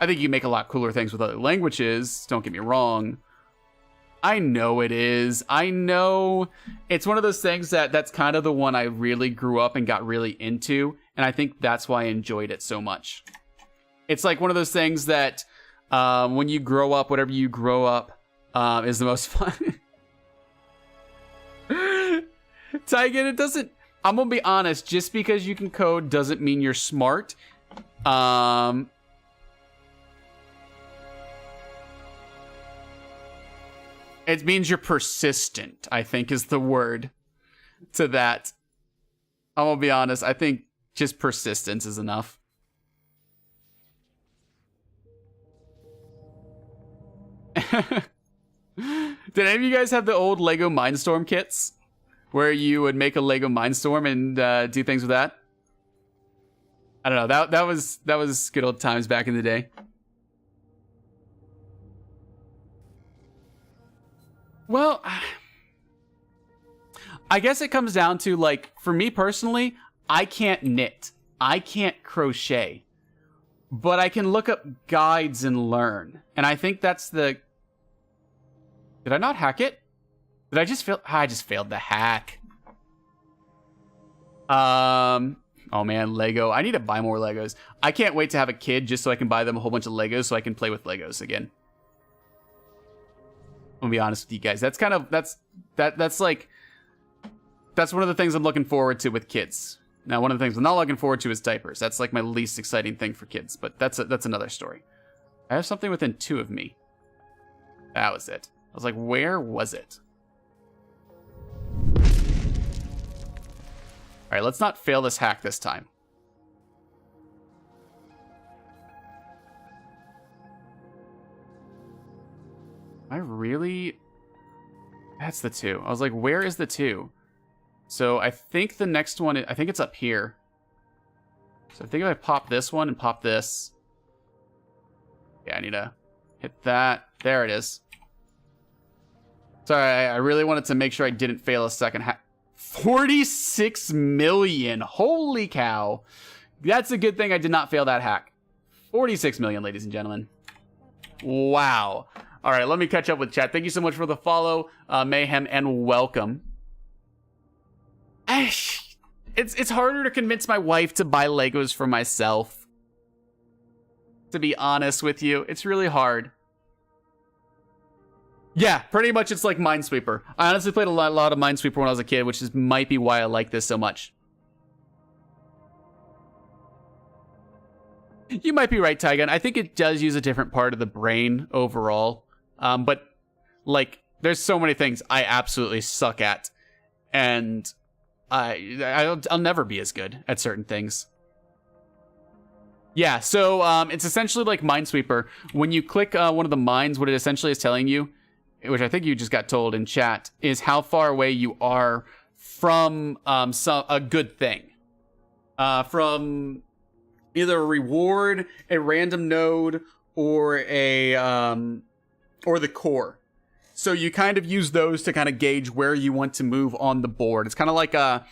I think you make a lot cooler things with other languages. Don't get me wrong. I know it is. I know it's one of those things that's kind of the one I really grew up and got really into. And I think that's why I enjoyed it so much. It's like one of those things that when you grow up, whatever you grow up is the most fun. Tygan, it doesn't... I'm going to be honest. Just because you can code doesn't mean you're smart. It means you're persistent, I think, is the word to that. I'm going to be honest. I think just persistence is enough. Did any of you guys have the old Lego Mindstorm kits? Where you would make a Lego Mindstorm and do things with that? I don't know. That was good old times back in the day. Well, I guess it comes down to, like, for me personally, I can't knit. I can't crochet. But I can look up guides and learn. And I think that's the... Did I not hack it? Did I just fail? I just failed the hack. Oh man, Lego. I need to buy more Legos. I can't wait to have a kid just so I can buy them a whole bunch of Legos so I can play with Legos again. I'm gonna be honest with you guys. That's kind of that's one of the things I'm looking forward to with kids. Now, one of the things I'm not looking forward to is diapers. That's like my least exciting thing for kids, but that's another story. I have something within 2 of me. That was it. I was like, where was it? All right, let's not fail this hack this time. I really... That's the 2. I was like, where is the 2? So I think the next one... I think it's up here. So I think if I pop this one and pop this... Yeah, I need to hit that. There it is. Sorry, I really wanted to make sure I didn't fail a second hack. 46 million. Holy cow. That's a good thing I did not fail that hack. 46 million, ladies and gentlemen. Wow. All right, let me catch up with chat. Thank you so much for the follow, Mayhem, and welcome. It's harder to convince my wife to buy Legos for myself. To be honest with you, it's really hard. Yeah, pretty much it's like Minesweeper. I honestly played a lot of Minesweeper when I was a kid, which might be why I like this so much. You might be right, Tygan. I think it does use a different part of the brain overall. But, like, there's so many things I absolutely suck at. And I'll never be as good at certain things. Yeah, so it's essentially like Minesweeper. When you click one of the mines, what it essentially is telling you, which I think you just got told in chat, is how far away you are from a good thing. From either a reward, a random node, or the core. So you kind of use those to kind of gauge where you want to move on the board. It's kind of like hot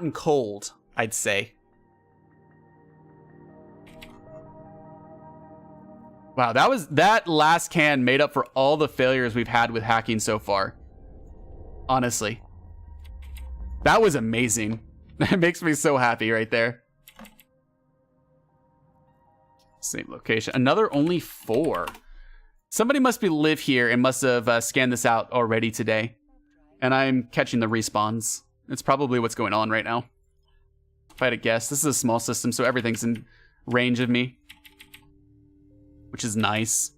and cold, I'd say. Wow, that last can made up for all the failures we've had with hacking so far. Honestly. That was amazing. That makes me so happy right there. Same location. Another only 4. Somebody must live here and must have scanned this out already today. And I'm catching the respawns. It's probably what's going on right now. If I had to guess. This is a small system, so everything's in range of me. Which is nice.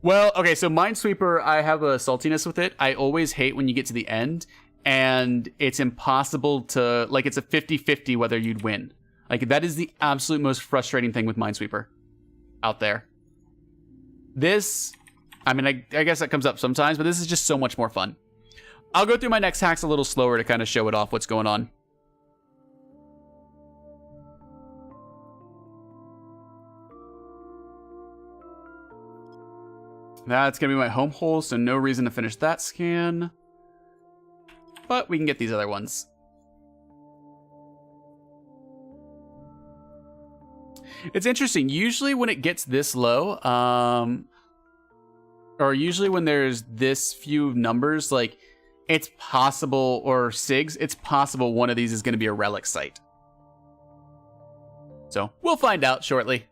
Well, okay, so Minesweeper, I have a saltiness with it. I always hate when you get to the end, and it's impossible to... Like, it's a 50-50 whether you'd win. Like, that is the absolute most frustrating thing with Minesweeper out there. This, I mean, I guess that comes up sometimes, but this is just so much more fun. I'll go through my next hacks a little slower to kind of show it off what's going on. That's going to be my home hole, so no reason to finish that scan. But we can get these other ones. It's interesting. Usually when it gets this low, or usually when there's this few numbers, like, it's possible, or SIGs, it's possible one of these is going to be a relic site. So we'll find out shortly.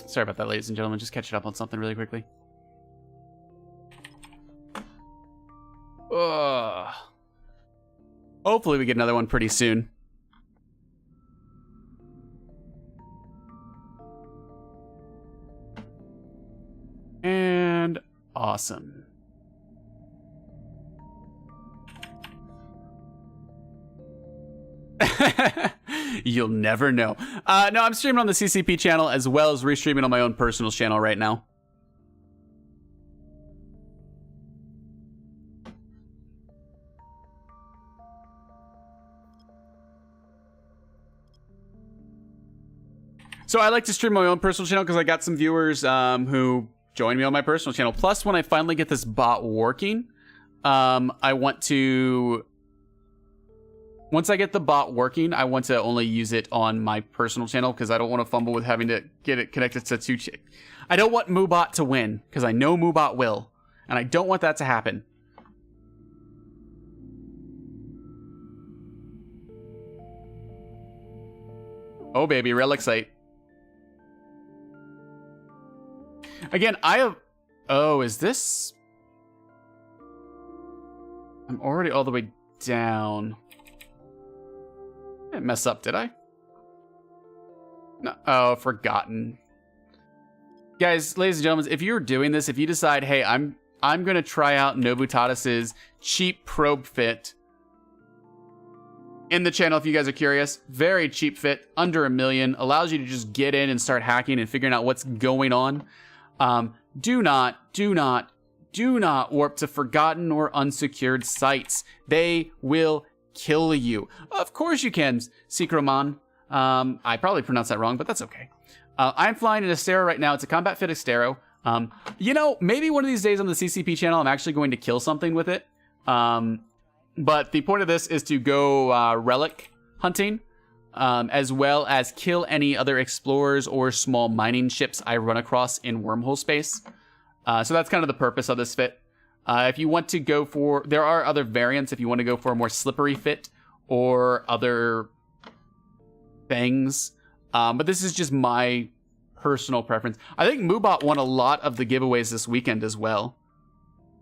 Sorry about that, ladies and gentlemen. Just catching up on something really quickly. Ugh. Hopefully we get another one pretty soon. And awesome. You'll never know. No, I'm streaming on the CCP channel as well as restreaming on my own personal channel right now. So I like to stream my own personal channel because I got some viewers who join me on my personal channel. Plus, when I finally get this bot working, I want to... Once I get the bot working, I want to only use it on my personal channel because I don't want to fumble with having to get it connected to two. I don't want Moobot to win because I know Moobot will, and I don't want that to happen. Oh baby, relic site. Again, I have... Oh, is this... I'm already all the way down. I didn't mess up, did I? No. Oh, forgotten. Guys, ladies and gentlemen, if you're doing this, if you decide, hey, I'm gonna try out Nobutatis's cheap probe fit in the channel, if you guys are curious, very cheap fit, under $1 million, allows you to just get in and start hacking and figuring out what's going on. Do not warp to forgotten or unsecured sites. They will kill you. Of course you can, Secroman. I probably pronounced that wrong, but that's okay. I'm flying an Astero right now. It's a combat fit Astero. You know, maybe one of these days on the CCP channel, I'm actually going to kill something with it. But the point of this is to go relic hunting, as well as kill any other explorers or small mining ships I run across in Wormhole space. So that's kind of the purpose of this fit. If you want to go for... There are other variants if you want to go for a more slippery fit or other things. But this is just my personal preference. I think Moobot won a lot of the giveaways this weekend as well.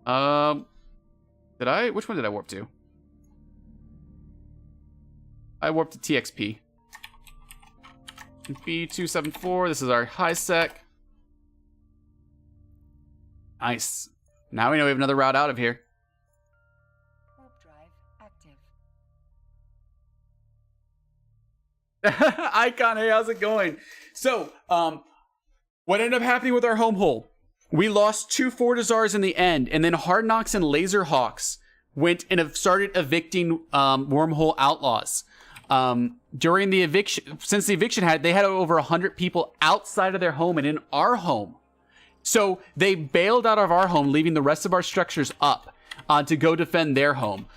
Did I? Which one did I warp to? I warped to TXP. B274. This is our high sec. Nice. Now we know we have another route out of here. Warp drive active. Icon, hey, how's it going? So, what ended up happening with our home hole? We lost 2 Fortizars in the end, and then Hard Knocks and Laserhawks went and started evicting Wormhole outlaws. During the eviction, since the eviction they had over 100 people outside of their home and in our home. So they bailed out of our home, leaving the rest of our structures up to go defend their home,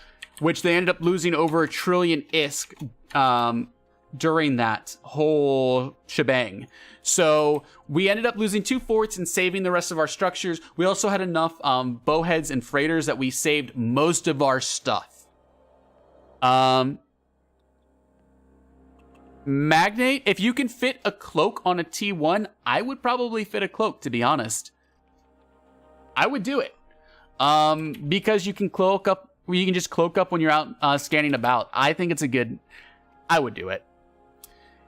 which they ended up losing over 1 trillion ISK during that whole shebang. So we ended up losing 2 forts and saving the rest of our structures. We also had enough bowheads and freighters that we saved most of our stuff. Magnate, if you can fit a cloak on a T1, I would probably fit a cloak, to be honest. I would do it. Because you can cloak up, you can just cloak up when you're out scanning about. I think it's a good... I would do it.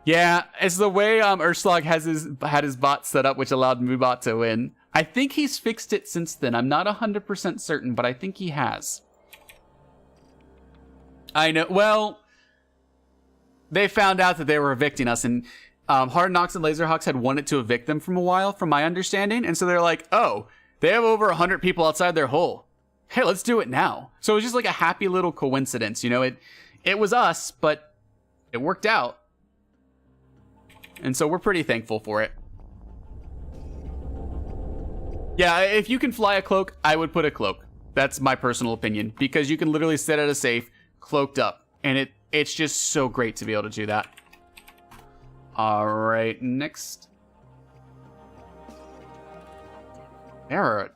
Yeah, it's the way Urslag had his bot set up, which allowed Moobot to win. I think he's fixed it since then. I'm not 100% certain, but I think he has. I know. Well, they found out that they were evicting us, and Hard Knocks and Laserhawks had wanted to evict them from a while, from my understanding. And so they're like, oh, they have over 100 people outside their hole. Hey, let's do it now. So it was just like a happy little coincidence. You know, it was us, but it worked out. And so we're pretty thankful for it. Yeah, if you can fly a cloak, I would put a cloak. That's my personal opinion, because you can literally sit at a safe cloaked up, and it's just so great to be able to do that. All right, next. There are a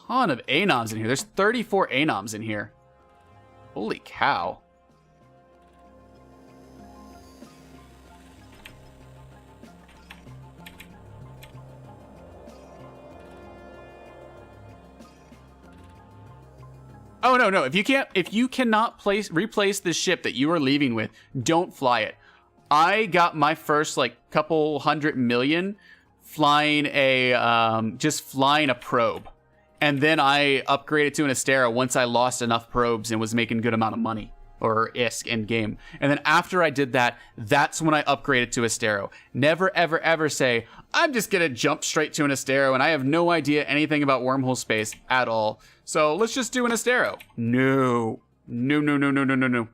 ton of Anoms in here. There's 34 Anoms in here. Holy cow. Oh, no. If you cannot replace the ship that you are leaving with, don't fly it. I got my first like couple 100 million flying just flying a probe. And then I upgraded to an Astera once I lost enough probes and was making a good amount of money. Or ISK in game. And then after I did that, that's when I upgraded to Astero. Never, ever, ever say, I'm just gonna jump straight to an Astero and I have no idea anything about wormhole space at all. So let's just do an Astero. No. No.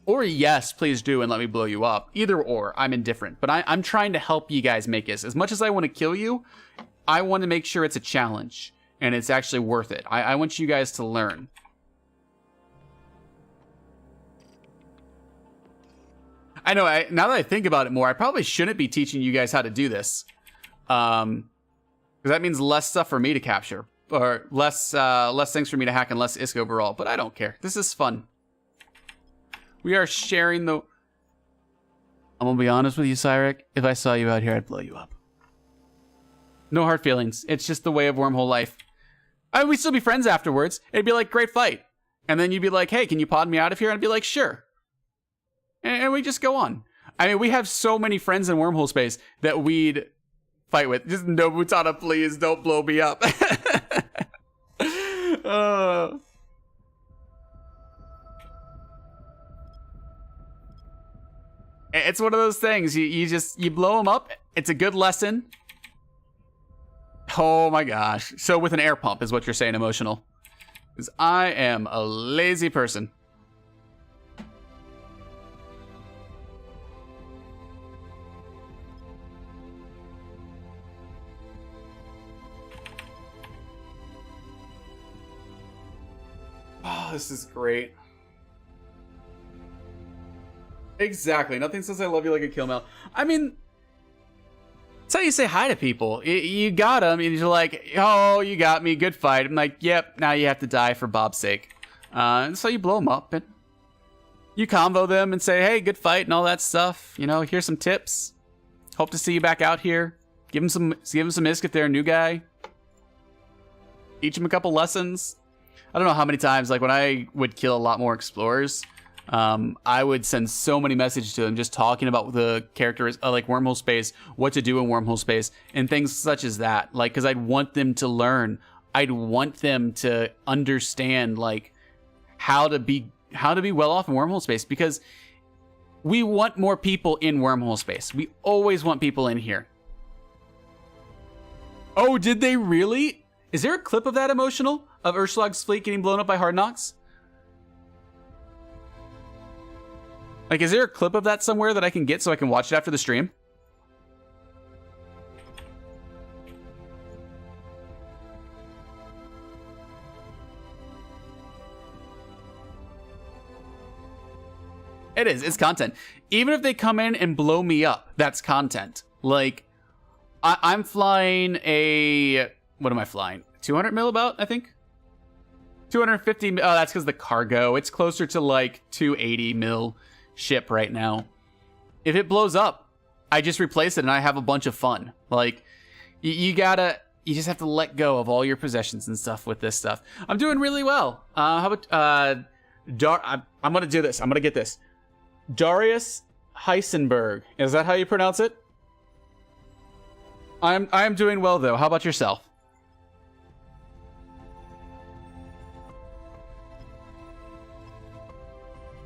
Or yes, please do and let me blow you up. Either or, I'm indifferent. But I'm trying to help you guys make this. As much as I want to kill you, I want to make sure it's a challenge. And it's actually worth it. I want you guys to learn. I know, now that I think about it more, I probably shouldn't be teaching you guys how to do this. Because that means less stuff for me to capture. Or less things for me to hack and less ISK overall. But I don't care. This is fun. We are sharing the... I'm going to be honest with you, Cyrek. If I saw you out here, I'd blow you up. No hard feelings. It's just the way of wormhole life. We'd still be friends afterwards. It'd be like, great fight. And then you'd be like, hey, can you pod me out of here? And I'd be like, sure. And we just go on. I mean, we have so many friends in wormhole space that we'd fight with. Just no Mutana, please don't blow me up. It's one of those things. You blow them up. It's a good lesson. Oh my gosh. So with an air pump is what you're saying, emotional. Because I am a lazy person. Oh, this is great. Exactly. Nothing says I love you like a kill mail. I mean, that's how you say hi to people. You got them, and you're like, oh, you got me. Good fight. I'm like, yep, now you have to die for Bob's sake. And so you blow them up, and you combo them and say, hey, good fight and all that stuff. You know, here's some tips. Hope to see you back out here. Give them some ISK if they're a new guy. Teach them a couple lessons. I don't know how many times, like when I would kill a lot more explorers, I would send so many messages to them just talking about the characters, like wormhole space, what to do in wormhole space, and things such as that. Like, because I'd want them to learn. I'd want them to understand, like, how to be well off in wormhole space, because we want more people in wormhole space. We always want people in here. Oh, did they really? Is there a clip of that, emotional? Of Urslag's fleet getting blown up by Hard Knocks? Like, is there a clip of that somewhere that I can get so I can watch it after the stream? It is. It's content. Even if they come in and blow me up, that's content. Like, I'm flying a... What am I flying? 200 mil about, I think? 250 mil. Oh, that's because the cargo. It's closer to like 280 mil ship right now. If it blows up, I just replace it and I have a bunch of fun. Like, you just have to let go of all your possessions and stuff with this stuff. I'm doing really well. How about, I'm going to do this. I'm going to get this. Darius, Heisenberg. Is that how you pronounce it? I'm doing well though. How about yourself?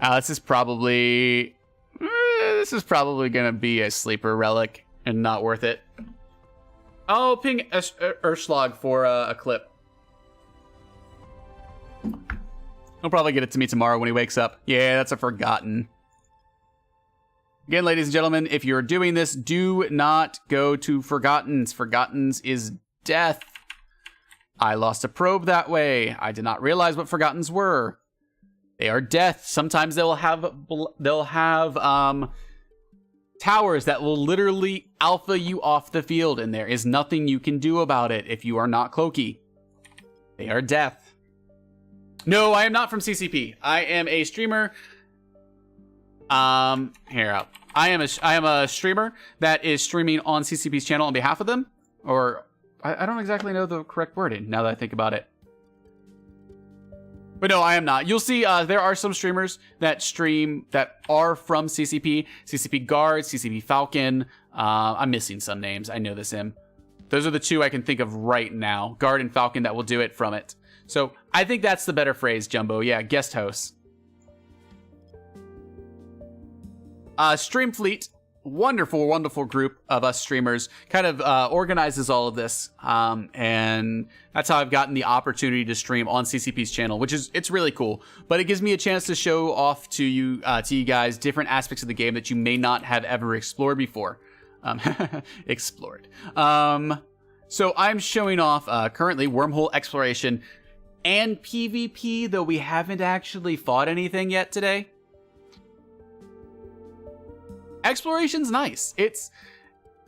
This is probably gonna be a sleeper relic and not worth it. Oh, ping Urschlag for a clip. He'll probably get it to me tomorrow when he wakes up. Yeah, that's a Forgotten. Again, ladies and gentlemen, if you're doing this, do not go to Forgottens. Forgottens is death. I lost a probe that way. I did not realize what Forgottens were. They are death. Sometimes they'll have towers that will literally alpha you off the field, and there is nothing you can do about it if you are not Cloaky. They are death. No, I am not from CCP. I am a streamer. I am a streamer that is streaming on CCP's channel on behalf of them. Or I don't exactly know the correct wording now that I think about it. But no, I am not. You'll see there are some streamers that stream that are from CCP. CCP Guard, CCP Falcon. I'm missing some names. I know this him. Those are the two I can think of right now. Guard and Falcon that will do it from it. So I think that's the better phrase, Jumbo. Yeah, guest hosts. Streamfleet, wonderful, wonderful group of us streamers, kind of organizes all of this, and that's how I've gotten the opportunity to stream on CCP's channel, which is it's really cool. But it gives me a chance to show off to you guys different aspects of the game that you may not have ever explored before. Explored. So I'm showing off currently Wormhole exploration and PvP, though we haven't actually fought anything yet today. Exploration's nice. It's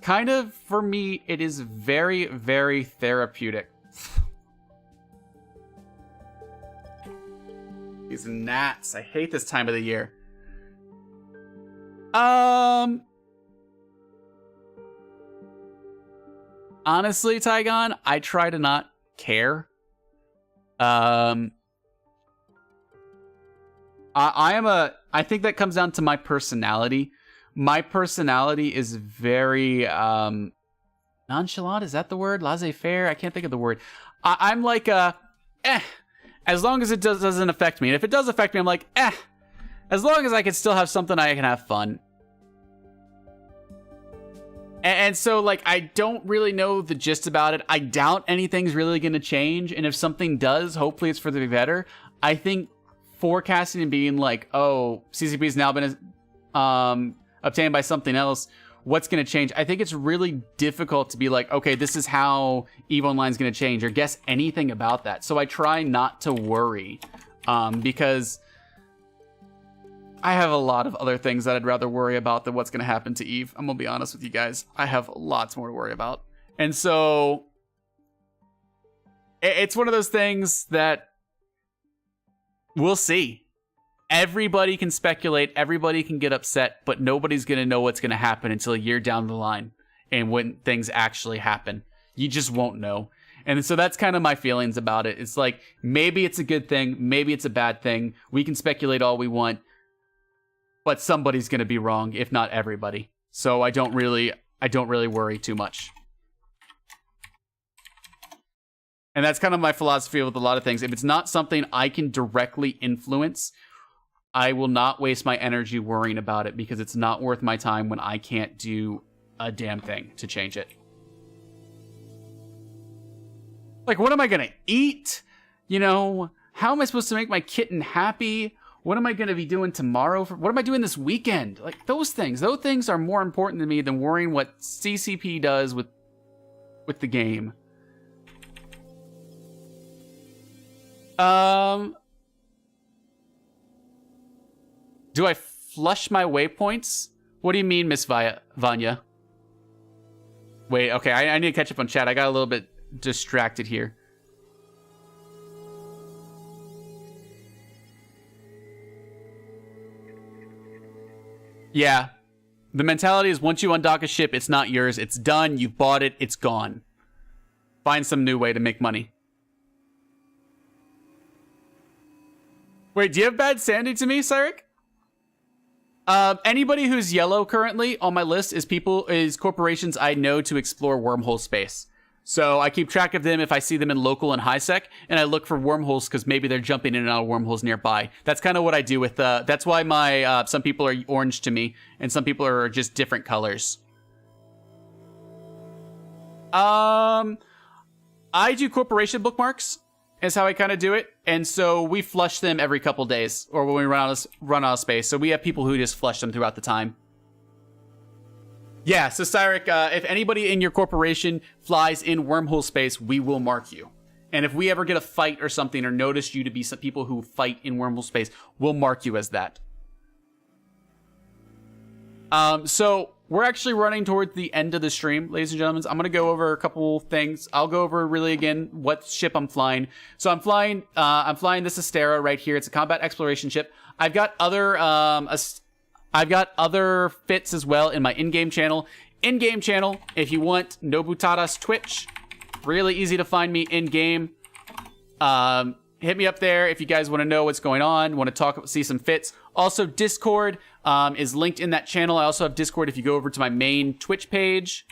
kind of, for me, it is very, very therapeutic. These gnats. I hate this time of the year. Honestly, Tygon, I try to not care. I think that comes down to my personality. My personality is very nonchalant. Is that the word? Laissez-faire? I can't think of the word. I'm like as long as it doesn't affect me. And if it does affect me, I'm like as long as I can still have something I can have fun. And so, like, I don't really know the gist about it. I doubt anything's really going to change. And if something does, hopefully it's for the better. I think forecasting and being like, oh, CCP's now been obtained by something else, what's going to change? I think it's really difficult to be like, okay, this is how EVE Online is going to change, or guess anything about that. So I try not to worry, because I have a lot of other things that I'd rather worry about than what's going to happen to EVE. I'm going to be honest with you guys. I have lots more to worry about. And so it's one of those things that we'll see. Everybody can speculate, everybody can get upset, but nobody's going to know what's going to happen until a year down the line and when things actually happen. You just won't know. And so that's kind of my feelings about it. It's like, maybe it's a good thing, maybe it's a bad thing. We can speculate all we want, but somebody's going to be wrong, if not everybody. So I don't really worry too much. And that's kind of my philosophy with a lot of things. If it's not something I can directly influence, I will not waste my energy worrying about it, because it's not worth my time when I can't do a damn thing to change it. Like, what am I going to eat? You know, how am I supposed to make my kitten happy? What am I going to be doing tomorrow? What am I doing this weekend? Like, those things are more important to me than worrying what CCP does with the game. Do I flush my waypoints? What do you mean, Miss Vanya? Wait, okay, I need to catch up on chat. I got a little bit distracted here. Yeah. The mentality is once you undock a ship, it's not yours. It's done. You've bought it. It's gone. Find some new way to make money. Wait, do you have bad sandy to me, Cyric? Anybody who's yellow currently on my list is corporations I know to explore wormhole space. So I keep track of them if I see them in local and high sec, and I look for wormholes because maybe they're jumping in and out of wormholes nearby. That's kind of what I do with that's why my some people are orange to me, and some people are just different colors. I do corporation bookmarks is how I kind of do it, and so we flush them every couple days, or when we run out of space. So we have people who just flush them throughout the time. Yeah, so Cyric, if anybody in your corporation flies in wormhole space, we will mark you. And if we ever get a fight or something, or notice you to be some people who fight in wormhole space, we'll mark you as that. So we're actually running towards the end of the stream, ladies and gentlemen. I'm going to go over a couple things. I'll go over really again what ship I'm flying. So I'm flying this Astera right here. It's a combat exploration ship. I've got other fits as well in my in-game channel. In-game channel, if you want Nobutada's Twitch, really easy to find me in-game. Hit me up there if you guys want to know what's going on, want to talk, see some fits. Also, Discord is linked in that channel. I also have Discord if you go over to my main Twitch page.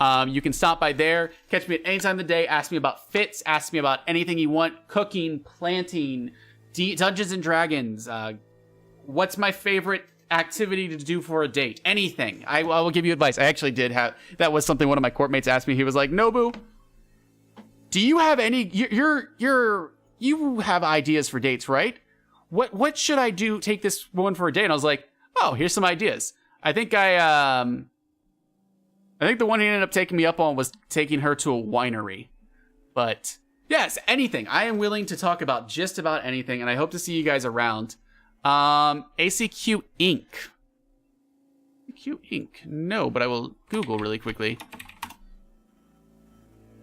You can stop by there, catch me at any time of the day, ask me about fits, ask me about anything you want, cooking, planting, Dungeons and Dragons, what's my favorite activity to do for a date? Anything. I will give you advice. I actually did have... That was something one of my court mates asked me. He was like, Nobu, do you have any... You have ideas for dates, right? What should I do? Take this woman for a date? And I was like, oh, here's some ideas. I think the one he ended up taking me up on was taking her to a winery. But yes, anything. I am willing to talk about just about anything, and I hope to see you guys around. ACQ Inc. ACQ Inc. No, but I will Google really quickly.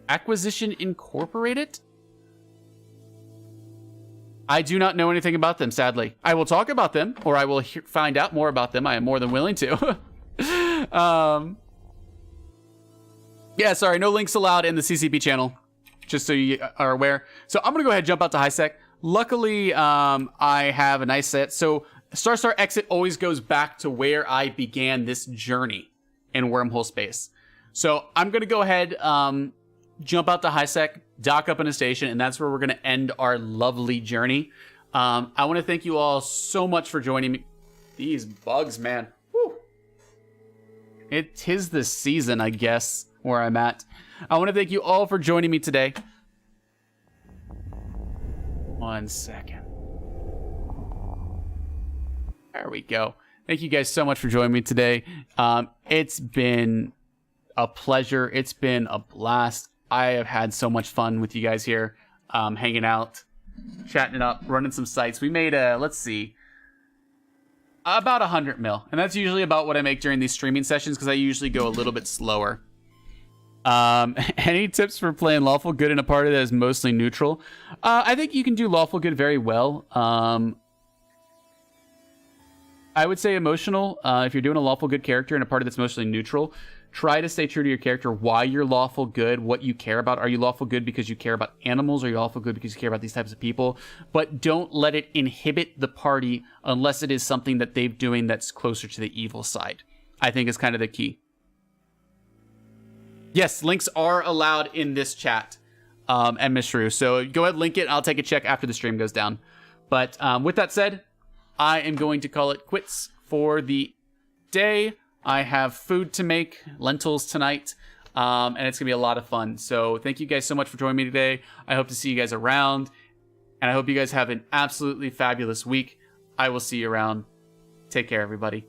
Acquisition Incorporated? I do not know anything about them, sadly. I will talk about them, or I will find out more about them. I am more than willing to. Yeah, sorry, no links allowed in the CCP channel, just so you are aware. So I'm going to go ahead and jump out to high sec. Luckily, I have a nice set. So Star exit always goes back to where I began this journey in wormhole space. So I'm going to go ahead, jump out to high sec, dock up in a station, and that's where we're going to end our lovely journey. I want to thank you all so much for joining me. These bugs, man. Whew. It is the season, I guess, where I'm at. I want to thank you all for joining me today. 1 second. There we go. Thank you guys so much for joining me today. It's been a pleasure. It's been a blast. I have had so much fun with you guys here, hanging out, chatting it up, running some sites. We made let's see, about 100 mil. And that's usually about what I make during these streaming sessions because I usually go a little bit slower. Any tips for playing lawful good in a party that is mostly neutral? I think you can do lawful good very well. I would say emotional. If you're doing a lawful good character in a party that's mostly neutral, try to stay true to your character, why you're lawful good, what you care about. Are you lawful good because you care about animals? Are you lawful good because you care about these types of people? But don't let it inhibit the party unless it is something that they're doing that's closer to the evil side, I think is kind of the key. Yes, links are allowed in this chat, and Miss Shrew. So go ahead, link it. I'll take a check after the stream goes down. But with that said, I am going to call it quits for the day. I have food to make, lentils tonight, and it's going to be a lot of fun. So thank you guys so much for joining me today. I hope to see you guys around, and I hope you guys have an absolutely fabulous week. I will see you around. Take care, everybody.